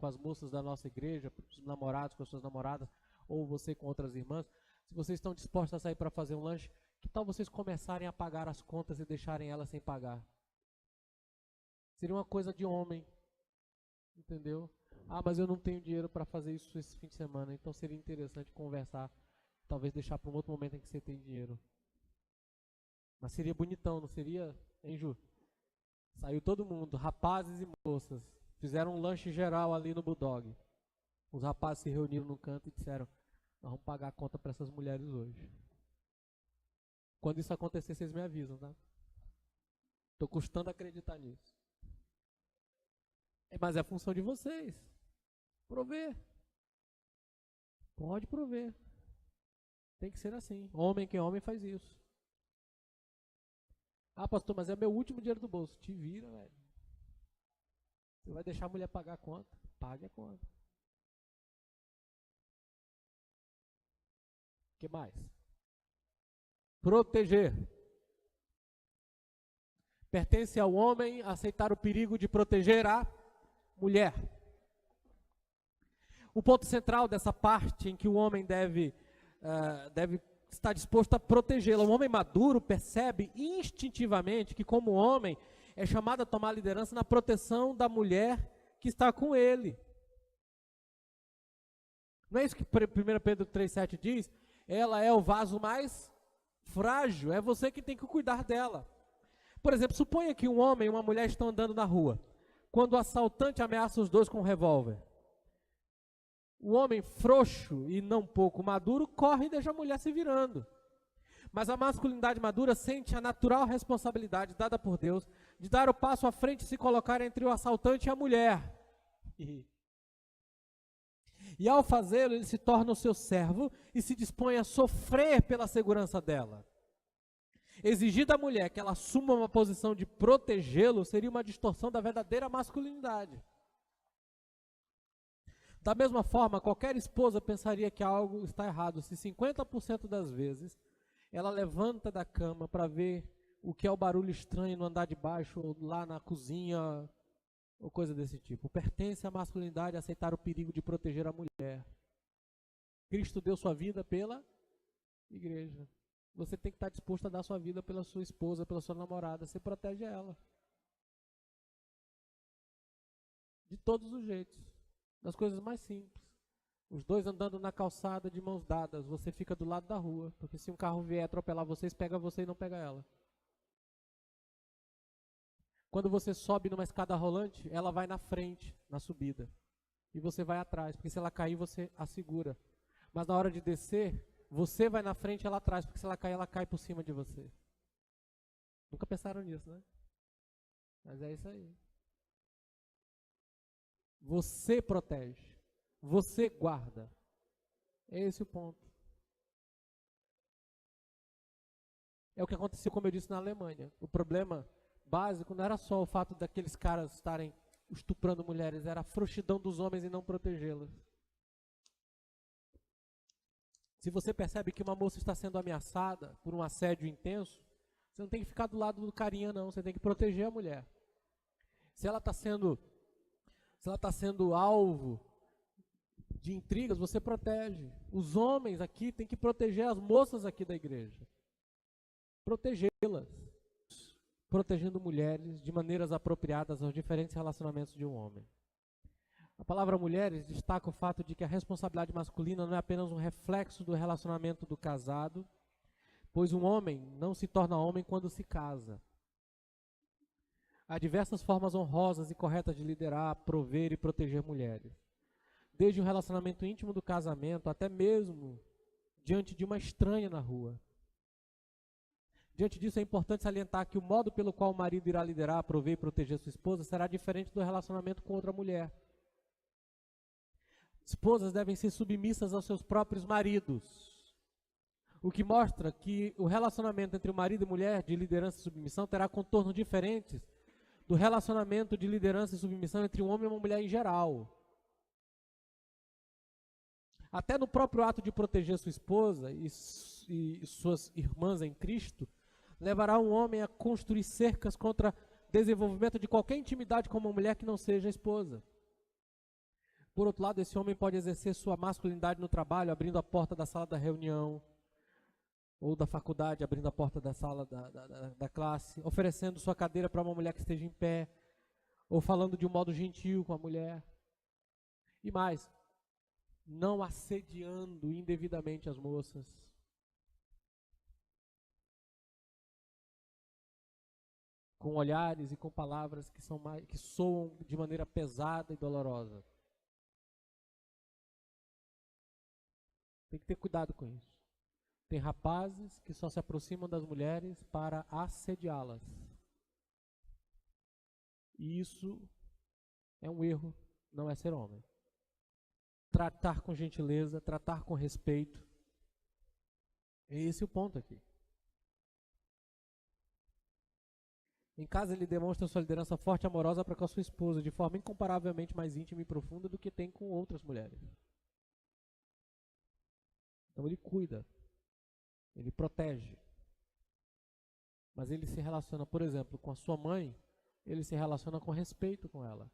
as moças da nossa igreja, os namorados com as suas namoradas, ou você com outras irmãs, se vocês estão dispostos a sair para fazer um lanche, que tal vocês começarem a pagar as contas e deixarem elas sem pagar? Seria uma coisa de homem, entendeu? Ah, mas eu não tenho dinheiro para fazer isso esse fim de semana, então seria interessante conversar, talvez deixar para um outro momento em que você tem dinheiro. Mas seria bonitão, não seria, hein, Ju? Saiu todo mundo, rapazes e moças, fizeram um lanche geral ali no Bulldog. Os rapazes se reuniram no canto e disseram: nós vamos pagar a conta para essas mulheres hoje. Quando isso acontecer, vocês me avisam, tá? Estou custando acreditar nisso. Mas é a função de vocês. Prover. Pode prover. Tem que ser assim. Homem que é homem faz isso. Ah, pastor, mas é meu último dinheiro do bolso. Te vira, velho. Você vai deixar a mulher pagar a conta? Pague a conta. O que mais? Proteger. Pertence ao homem aceitar o perigo de proteger a mulher. O ponto central dessa parte em que o homem deve estar disposto a protegê-la. Um homem maduro percebe instintivamente que, como homem, é chamado a tomar liderança na proteção da mulher que está com ele. Não é isso que 1 Pedro 3,7 diz? Ela é o vaso mais frágil, é você que tem que cuidar dela. Por exemplo, suponha que um homem e uma mulher estão andando na rua, quando o assaltante ameaça os dois com um revólver. O homem frouxo e não pouco maduro corre e deixa a mulher se virando. Mas a masculinidade madura sente a natural responsabilidade dada por Deus de dar o passo à frente e se colocar entre o assaltante e a mulher. E ao fazê-lo, ele se torna o seu servo e se dispõe a sofrer pela segurança dela. Exigir da mulher que ela assuma uma posição de protegê-lo seria uma distorção da verdadeira masculinidade. Da mesma forma, qualquer esposa pensaria que algo está errado se 50% das vezes ela levanta da cama para ver o que é o barulho estranho no andar de baixo ou lá na cozinha ou coisa desse tipo. Pertence à masculinidade aceitar o perigo de proteger a mulher. Cristo deu sua vida pela igreja. Você tem que estar disposto a dar sua vida pela sua esposa, pela sua namorada. Você protege ela. De todos os jeitos. Das coisas mais simples. Os dois andando na calçada de mãos dadas. Você fica do lado da rua. Porque se um carro vier atropelar vocês, pega você e não pega ela. Quando você sobe numa escada rolante, ela vai na frente, na subida. E você vai atrás. Porque se ela cair, você a segura. Mas na hora de descer, você vai na frente e ela atrás, porque se ela cair por cima de você. Nunca pensaram nisso, né? Mas é isso aí. Você protege. Você guarda. É esse o ponto. É o que aconteceu, como eu disse, na Alemanha. O problema básico não era só o fato daqueles caras estarem estuprando mulheres, era a frouxidão dos homens em não protegê-las. Se você percebe que uma moça está sendo ameaçada por um assédio intenso, você não tem que ficar do lado do carinha, não. Você tem que proteger a mulher. Se ela está sendo alvo de intrigas, você protege. Os homens aqui têm que proteger as moças aqui da igreja. Protegê-las. Protegendo mulheres de maneiras apropriadas aos diferentes relacionamentos de um homem. A palavra mulheres destaca o fato de que a responsabilidade masculina não é apenas um reflexo do relacionamento do casado, pois um homem não se torna homem quando se casa. Há diversas formas honrosas e corretas de liderar, prover e proteger mulheres. Desde o relacionamento íntimo do casamento, até mesmo diante de uma estranha na rua. Diante disso, é importante salientar que o modo pelo qual o marido irá liderar, prover e proteger sua esposa será diferente do relacionamento com outra mulher. Esposas devem ser submissas aos seus próprios maridos, o que mostra que o relacionamento entre o marido e mulher de liderança e submissão terá contornos diferentes do relacionamento de liderança e submissão entre um homem e uma mulher em geral. Até no próprio ato de proteger sua esposa e suas irmãs em Cristo, levará um homem a construir cercas contra desenvolvimento de qualquer intimidade com uma mulher que não seja a esposa. Por outro lado, esse homem pode exercer sua masculinidade no trabalho, abrindo a porta da sala da reunião, ou da faculdade, abrindo a porta da sala da classe, oferecendo sua cadeira para uma mulher que esteja em pé, ou falando de um modo gentil com a mulher. E mais, não assediando indevidamente as moças. Com olhares e com palavras que soam de maneira pesada e dolorosa. Tem que ter cuidado com isso. Tem rapazes que só se aproximam das mulheres para assediá-las. E isso é um erro, não é ser homem. Tratar com gentileza, tratar com respeito. É esse o ponto aqui. Em casa ele demonstra sua liderança forte e amorosa para com a sua esposa, de forma incomparavelmente mais íntima e profunda do que tem com outras mulheres. Então ele cuida, ele protege. Mas ele se relaciona, por exemplo, com a sua mãe, ele se relaciona com respeito com ela.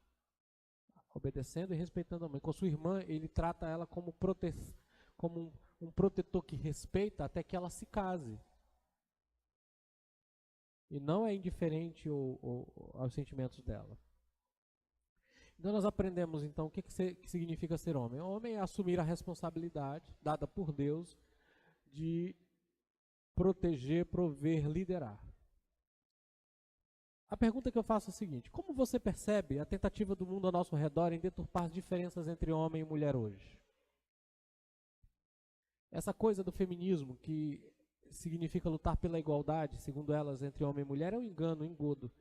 Obedecendo e respeitando a mãe. Com a sua irmã, ele trata ela como um protetor que respeita até que ela se case. E não é indiferente aos sentimentos dela. Então nós aprendemos então o que significa ser homem. Homem é assumir a responsabilidade dada por Deus de proteger, prover, liderar. A pergunta que eu faço é a seguinte: como você percebe a tentativa do mundo ao nosso redor em deturpar as diferenças entre homem e mulher hoje? Essa coisa do feminismo, que significa lutar pela igualdade, segundo elas, entre homem e mulher, é um engano, um engodo.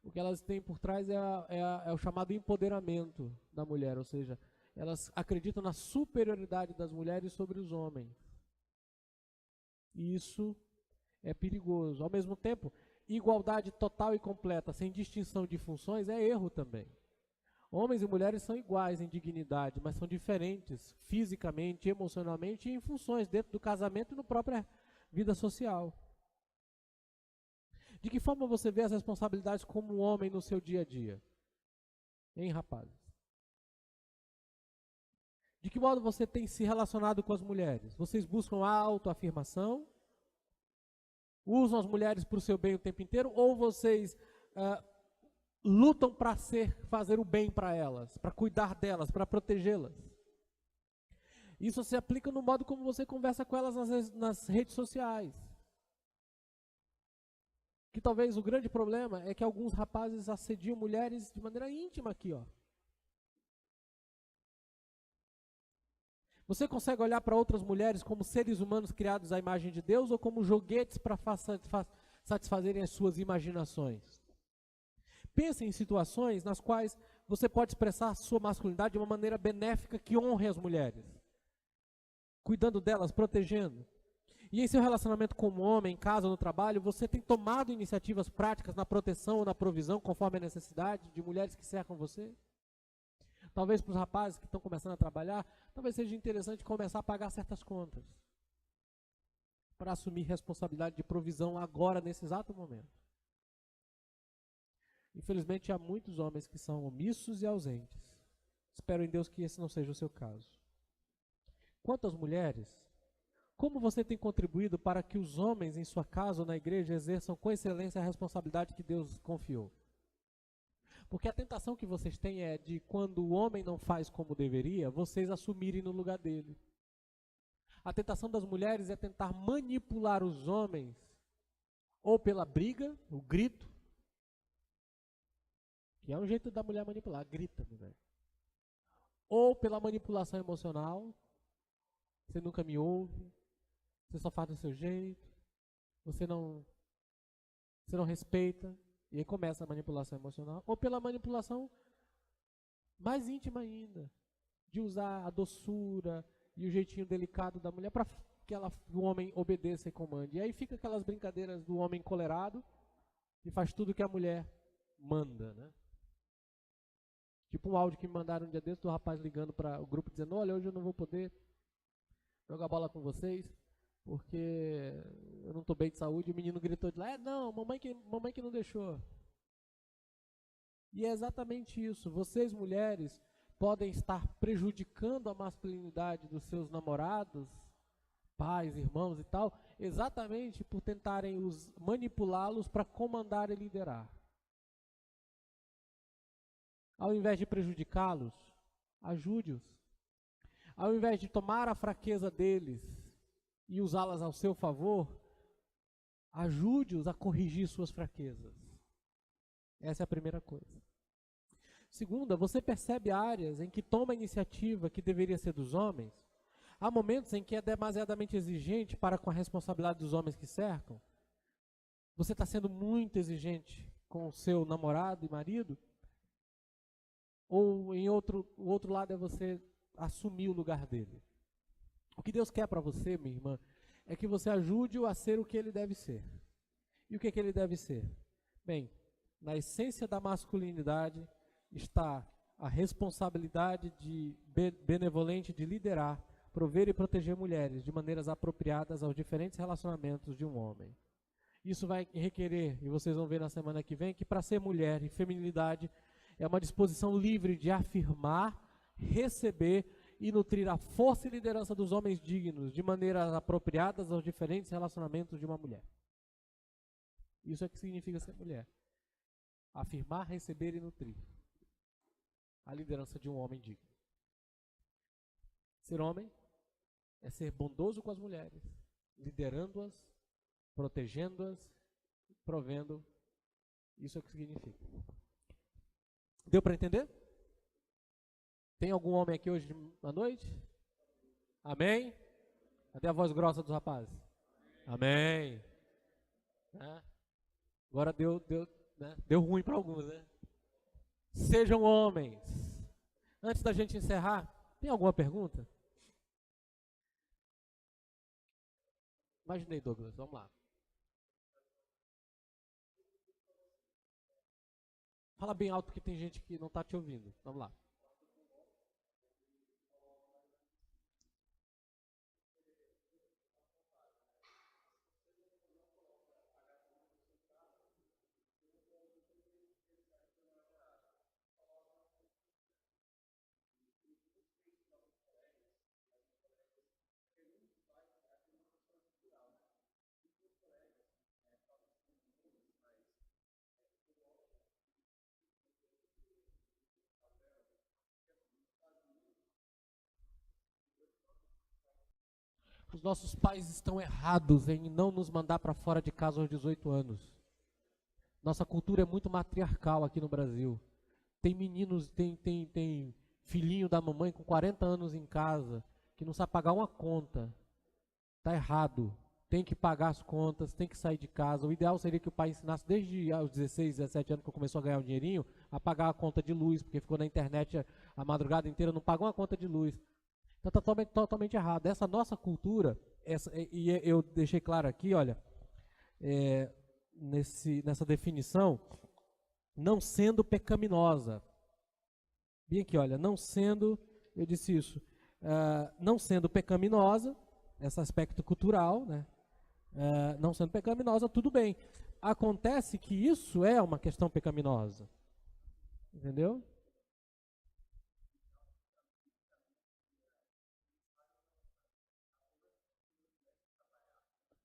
O que elas têm por trás é o chamado empoderamento da mulher, ou seja, elas acreditam na superioridade das mulheres sobre os homens. E isso é perigoso. Ao mesmo tempo, igualdade total e completa, sem distinção de funções, é erro também. Homens e mulheres são iguais em dignidade, mas são diferentes fisicamente, emocionalmente e em funções dentro do casamento e na própria vida social. De que forma você vê as responsabilidades como um homem no seu dia a dia? Hein, rapazes? De que modo você tem se relacionado com as mulheres? Vocês buscam a autoafirmação? Usam as mulheres para o seu bem o tempo inteiro? Ou vocês lutam para fazer o bem para elas, para cuidar delas, para protegê-las? Isso se aplica no modo como você conversa com elas nas redes sociais. Que talvez o grande problema é que alguns rapazes assediam mulheres de maneira íntima aqui, ó. Você consegue olhar para outras mulheres como seres humanos criados à imagem de Deus ou como joguetes para satisfazerem as suas imaginações? Pense em situações nas quais você pode expressar sua masculinidade de uma maneira benéfica que honre as mulheres, cuidando delas, protegendo. E em seu relacionamento como homem, em casa ou no trabalho, você tem tomado iniciativas práticas na proteção ou na provisão, conforme a necessidade, de mulheres que cercam você? Talvez para os rapazes que estão começando a trabalhar, talvez seja interessante começar a pagar certas contas, para assumir responsabilidade de provisão agora, nesse exato momento. Infelizmente, há muitos homens que são omissos e ausentes. Espero em Deus que esse não seja o seu caso. Quanto às mulheres, como você tem contribuído para que os homens em sua casa ou na igreja exerçam com excelência a responsabilidade que Deus confiou? Porque a tentação que vocês têm é de, quando o homem não faz como deveria, vocês assumirem no lugar dele. A tentação das mulheres é tentar manipular os homens, ou pela briga, o grito, que é um jeito da mulher manipular, grita, mulher. Ou pela manipulação emocional, você nunca me ouve, você só faz do seu jeito, você não respeita, e aí começa a manipulação emocional. Ou pela manipulação mais íntima ainda, de usar a doçura e o jeitinho delicado da mulher para que o homem obedeça e comande. E aí fica aquelas brincadeiras do homem encolerado, que faz tudo que a mulher manda, né? Tipo um áudio que me mandaram um dia desse do rapaz ligando para o grupo dizendo: olha, hoje eu não vou poder jogar bola com vocês, porque eu não estou bem de saúde. E o menino gritou de lá: não, mamãe que não deixou. E é exatamente isso. Vocês, mulheres, podem estar prejudicando a masculinidade dos seus namorados, pais, irmãos e tal, exatamente por tentarem manipulá-los para comandar e liderar. Ao invés de prejudicá-los, ajude-os. Ao invés de tomar a fraqueza deles e usá-las ao seu favor, ajude-os a corrigir suas fraquezas. Essa é a primeira coisa. Segunda, você percebe áreas em que toma a iniciativa que deveria ser dos homens. Há momentos em que é demasiadamente exigente para com a responsabilidade dos homens que cercam. Você está sendo muito exigente com o seu namorado e marido. Ou o outro lado é você assumir o lugar dele. O que Deus quer para você, minha irmã, é que você ajude-o a ser o que ele deve ser. E o que ele deve ser? Bem, na essência da masculinidade está a responsabilidade benevolente de liderar, prover e proteger mulheres de maneiras apropriadas aos diferentes relacionamentos de um homem. Isso vai requerer, e vocês vão ver na semana que vem, que para ser mulher e feminilidade é uma disposição livre de afirmar, receber e nutrir a força e liderança dos homens dignos de maneiras apropriadas aos diferentes relacionamentos de uma mulher. Isso é que significa ser mulher. Afirmar, receber e nutrir a liderança de um homem digno. Ser homem é ser bondoso com as mulheres, liderando-as, protegendo-as, provendo. Isso é o que significa. Deu para entender? Tem algum homem aqui hoje à noite? Amém? Cadê a voz grossa dos rapazes? Amém. Agora deu ruim para alguns, né? Sejam homens. Antes da gente encerrar, tem alguma pergunta? Imaginei, Douglas, vamos lá. Fala bem alto que tem gente que não está te ouvindo. Vamos lá. Os nossos pais estão errados em não nos mandar para fora de casa aos 18 anos. Nossa cultura é muito matriarcal aqui no Brasil. Tem meninos, tem filhinho da mamãe com 40 anos em casa, que não sabe pagar uma conta. Está errado. tem que pagar as contas, tem que sair de casa. O ideal seria que o pai ensinasse desde os 16, 17 anos que começou a ganhar um dinheirinho, a pagar a conta de luz, porque ficou na internet a madrugada inteira, não pagou uma conta de luz. Então está totalmente errado. Essa nossa cultura, eu deixei claro aqui, olha, nessa definição, não sendo pecaminosa. Bem aqui, olha, não sendo, eu disse isso, não sendo pecaminosa, esse aspecto cultural, né? Não sendo pecaminosa, tudo bem. Acontece que isso é uma questão pecaminosa. Entendeu?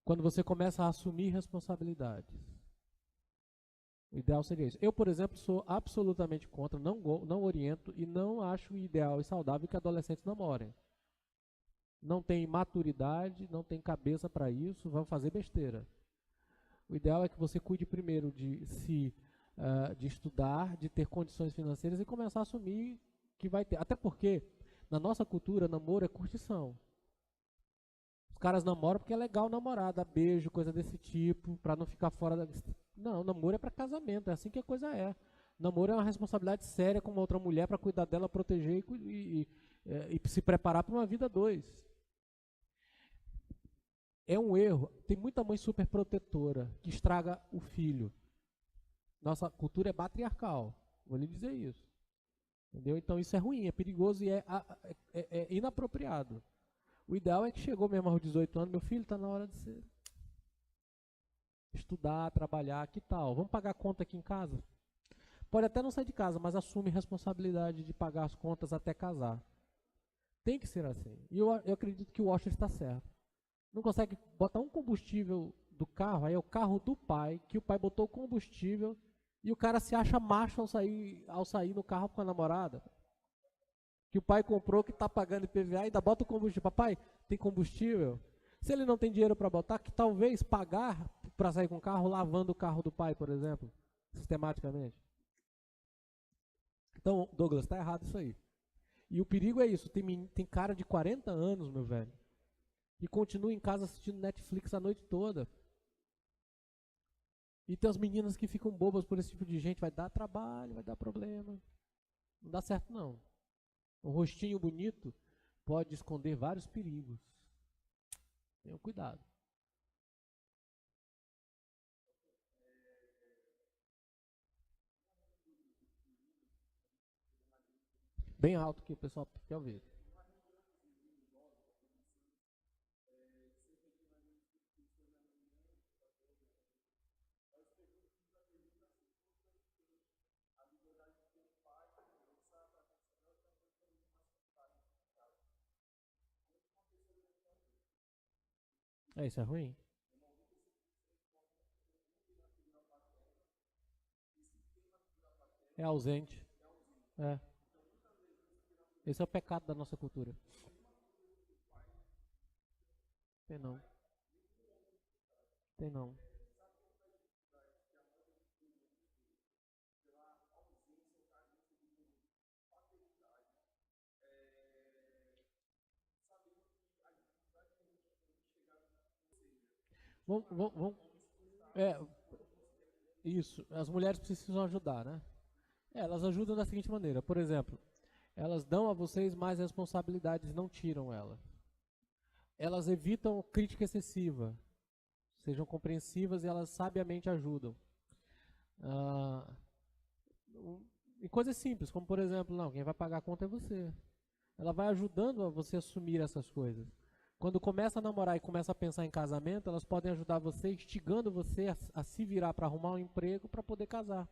Quando você começa a assumir responsabilidades. O ideal seria isso. Eu, por exemplo, sou absolutamente contra, não oriento e não acho ideal e saudável que adolescentes namorem. Não tem maturidade, não tem cabeça para isso, vão fazer besteira. O ideal é que você cuide primeiro de estudar, de ter condições financeiras e começar a assumir que vai ter. Até porque, na nossa cultura, namoro é curtição. Os caras namoram porque é legal namorar, dar beijo, coisa desse tipo, para não ficar fora da... Não, namoro é para casamento, é assim que a coisa é. Namoro é uma responsabilidade séria com uma outra mulher para cuidar dela, proteger e se preparar para uma vida a dois. É um erro. Tem muita mãe super protetora que estraga o filho. Nossa cultura é patriarcal. Vou lhe dizer isso. Entendeu? Então isso é ruim, é perigoso e é inapropriado. O ideal é que chegou mesmo aos 18 anos, meu filho, está na hora de você estudar, trabalhar, que tal? Vamos pagar a conta aqui em casa? Pode até não sair de casa, mas assume responsabilidade de pagar as contas até casar. Tem que ser assim. E eu acredito que o Washer está certo. Não consegue botar um combustível do carro, aí é o carro do pai, que o pai botou combustível, e o cara se acha macho ao sair no carro com a namorada. Que o pai comprou, que está pagando IPVA, e ainda bota o combustível. Papai, tem combustível? Se ele não tem dinheiro para botar, que talvez pagar para sair com o carro, lavando o carro do pai, por exemplo, sistematicamente. Então, Douglas, está errado isso aí. E o perigo é isso, tem cara de 40 anos, meu velho, e continua em casa assistindo Netflix a noite toda. E tem as meninas que ficam bobas por esse tipo de gente, vai dar trabalho, vai dar problema. Não dá certo não. Um rostinho bonito pode esconder vários perigos. Tenham cuidado. Bem alto que o pessoal quer ouvir. Isso é ruim? É ausente. É. Esse é o pecado da nossa cultura. Tem não. Tem não. Vamos, é, isso. As mulheres precisam ajudar, né? Elas ajudam da seguinte maneira. Por exemplo, elas dão a vocês mais responsabilidades, não tiram ela. Elas evitam crítica excessiva. Sejam compreensivas e elas sabiamente ajudam. Ah, e coisas simples, como por exemplo, não, quem vai pagar a conta é você. Ela vai ajudando a você assumir essas coisas. Quando começa a namorar e começa a pensar em casamento, elas podem ajudar você, instigando você a se virar para arrumar um emprego para poder casar.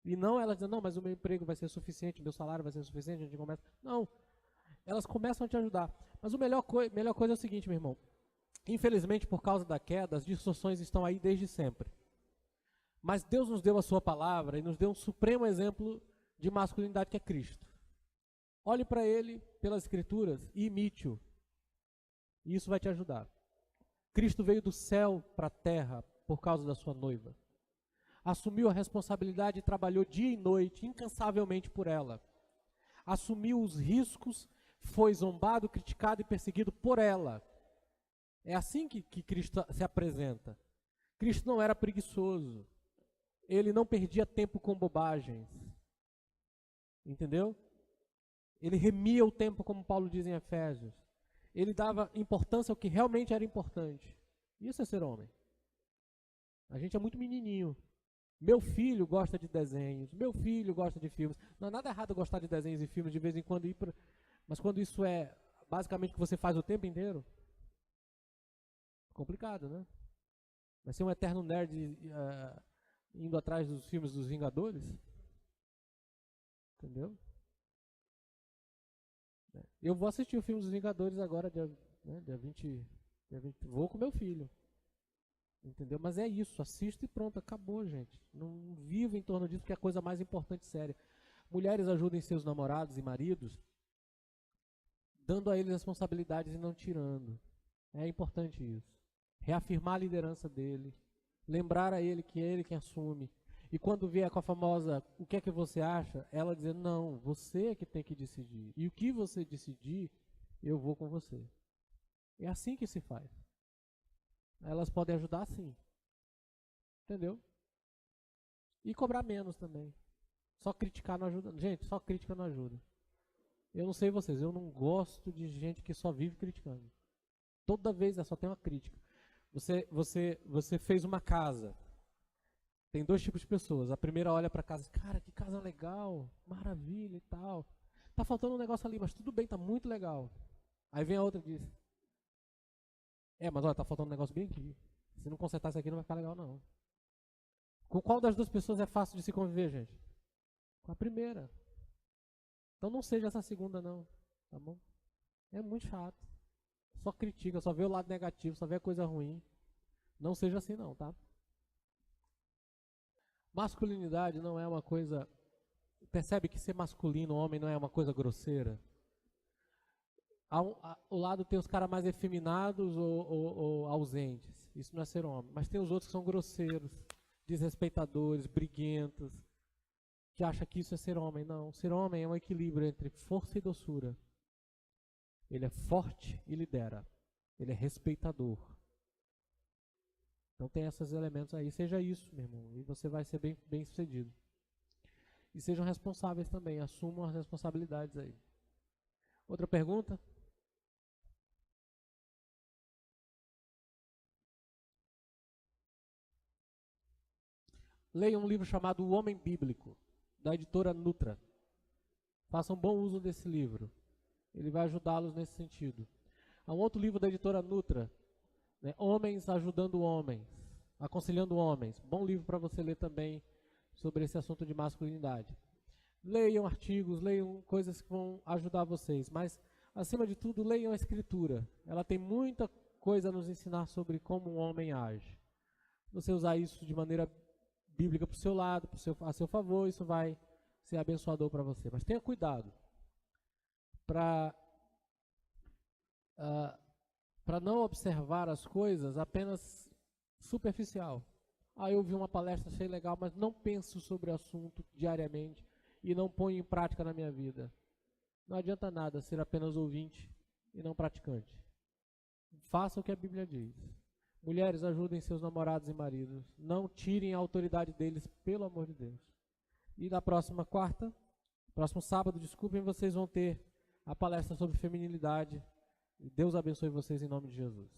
E não elas dizendo, não, mas o meu emprego vai ser suficiente, meu salário vai ser suficiente, a gente começa. Não, elas começam a te ajudar. Mas a melhor coisa é o seguinte, meu irmão. Infelizmente, por causa da queda, as distorções estão aí desde sempre. Mas Deus nos deu a sua palavra e nos deu um supremo exemplo de masculinidade que é Cristo. Olhe para ele pelas escrituras e imite-o. E isso vai te ajudar. Cristo veio do céu para a terra por causa da sua noiva. Assumiu a responsabilidade e trabalhou dia e noite, incansavelmente por ela. Assumiu os riscos, foi zombado, criticado e perseguido por ela. É assim que Cristo se apresenta. Cristo não era preguiçoso. Ele não perdia tempo com bobagens. Entendeu? Ele remia o tempo, como Paulo diz em Efésios. Ele dava importância ao que realmente era importante. Isso é ser homem. A gente é muito menininho. Meu filho gosta de desenhos, meu filho gosta de filmes. Não é nada errado gostar de desenhos e filmes de vez em quando, mas quando isso é basicamente o que você faz o tempo inteiro, é complicado, né? Vai ser um eterno nerd indo atrás dos filmes dos Vingadores? Entendeu? Eu vou assistir o filme dos Vingadores agora, dia 20, vou com meu filho. Entendeu? Mas é isso, assisto e pronto, acabou, gente. Não vivo em torno disso, porque é a coisa mais importante e séria. Mulheres ajudem seus namorados e maridos, dando a eles responsabilidades e não tirando. É importante isso. Reafirmar a liderança dele, lembrar a ele que é ele quem assume. E quando vier com a famosa, o que é que você acha? Ela dizer, não, você é que tem que decidir. E o que você decidir, eu vou com você. É assim que se faz. Elas podem ajudar sim. Entendeu? E cobrar menos também. Só criticar não ajuda. Gente, só crítica não ajuda. Eu não sei vocês, eu não gosto de gente que só vive criticando. Toda vez só tem uma crítica. Você fez uma casa. Tem dois tipos de pessoas. A primeira olha pra casa, cara, que casa legal, maravilha e tal. Tá faltando um negócio ali, mas tudo bem, tá muito legal. Aí vem a outra e diz, mas olha, tá faltando um negócio bem aqui. Se não consertar isso aqui, não vai ficar legal, não. Com qual das duas pessoas é fácil de se conviver, gente? Com a primeira. Então não seja essa segunda, não. Tá bom? É muito chato. Só critica, só vê o lado negativo, só vê a coisa ruim. Não seja assim, não, tá? Masculinidade não é uma coisa... Percebe que ser masculino, homem, não é uma coisa grosseira? Ao lado tem os caras mais efeminados ou ausentes. Isso não é ser homem. Mas tem os outros que são grosseiros, desrespeitadores, briguentos, que acham que isso é ser homem. Não, ser homem é um equilíbrio entre força e doçura. Ele é forte e lidera. Ele é respeitador. Então tem esses elementos aí. Seja isso, meu irmão, e você vai ser bem sucedido. E sejam responsáveis também. Assumam as responsabilidades aí. Outra pergunta? Leiam um livro chamado O Homem Bíblico, da editora Nutra. Façam bom uso desse livro. Ele vai ajudá-los nesse sentido. Há um outro livro da editora Nutra, né, Homens Ajudando Homens, Aconselhando Homens. Bom livro para você ler também sobre esse assunto de masculinidade. Leiam artigos, leiam coisas que vão ajudar vocês, mas, acima de tudo, leiam a Escritura. Ela tem muita coisa a nos ensinar sobre como um homem age. Você usar isso de maneira bíblica para o seu lado, a seu favor, isso vai ser abençoador para você. Mas tenha cuidado para não observar as coisas apenas superficial. Eu vi uma palestra, achei legal, mas não penso sobre o assunto diariamente e não ponho em prática na minha vida. Não adianta nada ser apenas ouvinte e não praticante. Faça o que a Bíblia diz. Mulheres, ajudem seus namorados e maridos. Não tirem a autoridade deles, pelo amor de Deus. E na próximo sábado, vocês vão ter a palestra sobre feminilidade. E Deus abençoe vocês em nome de Jesus.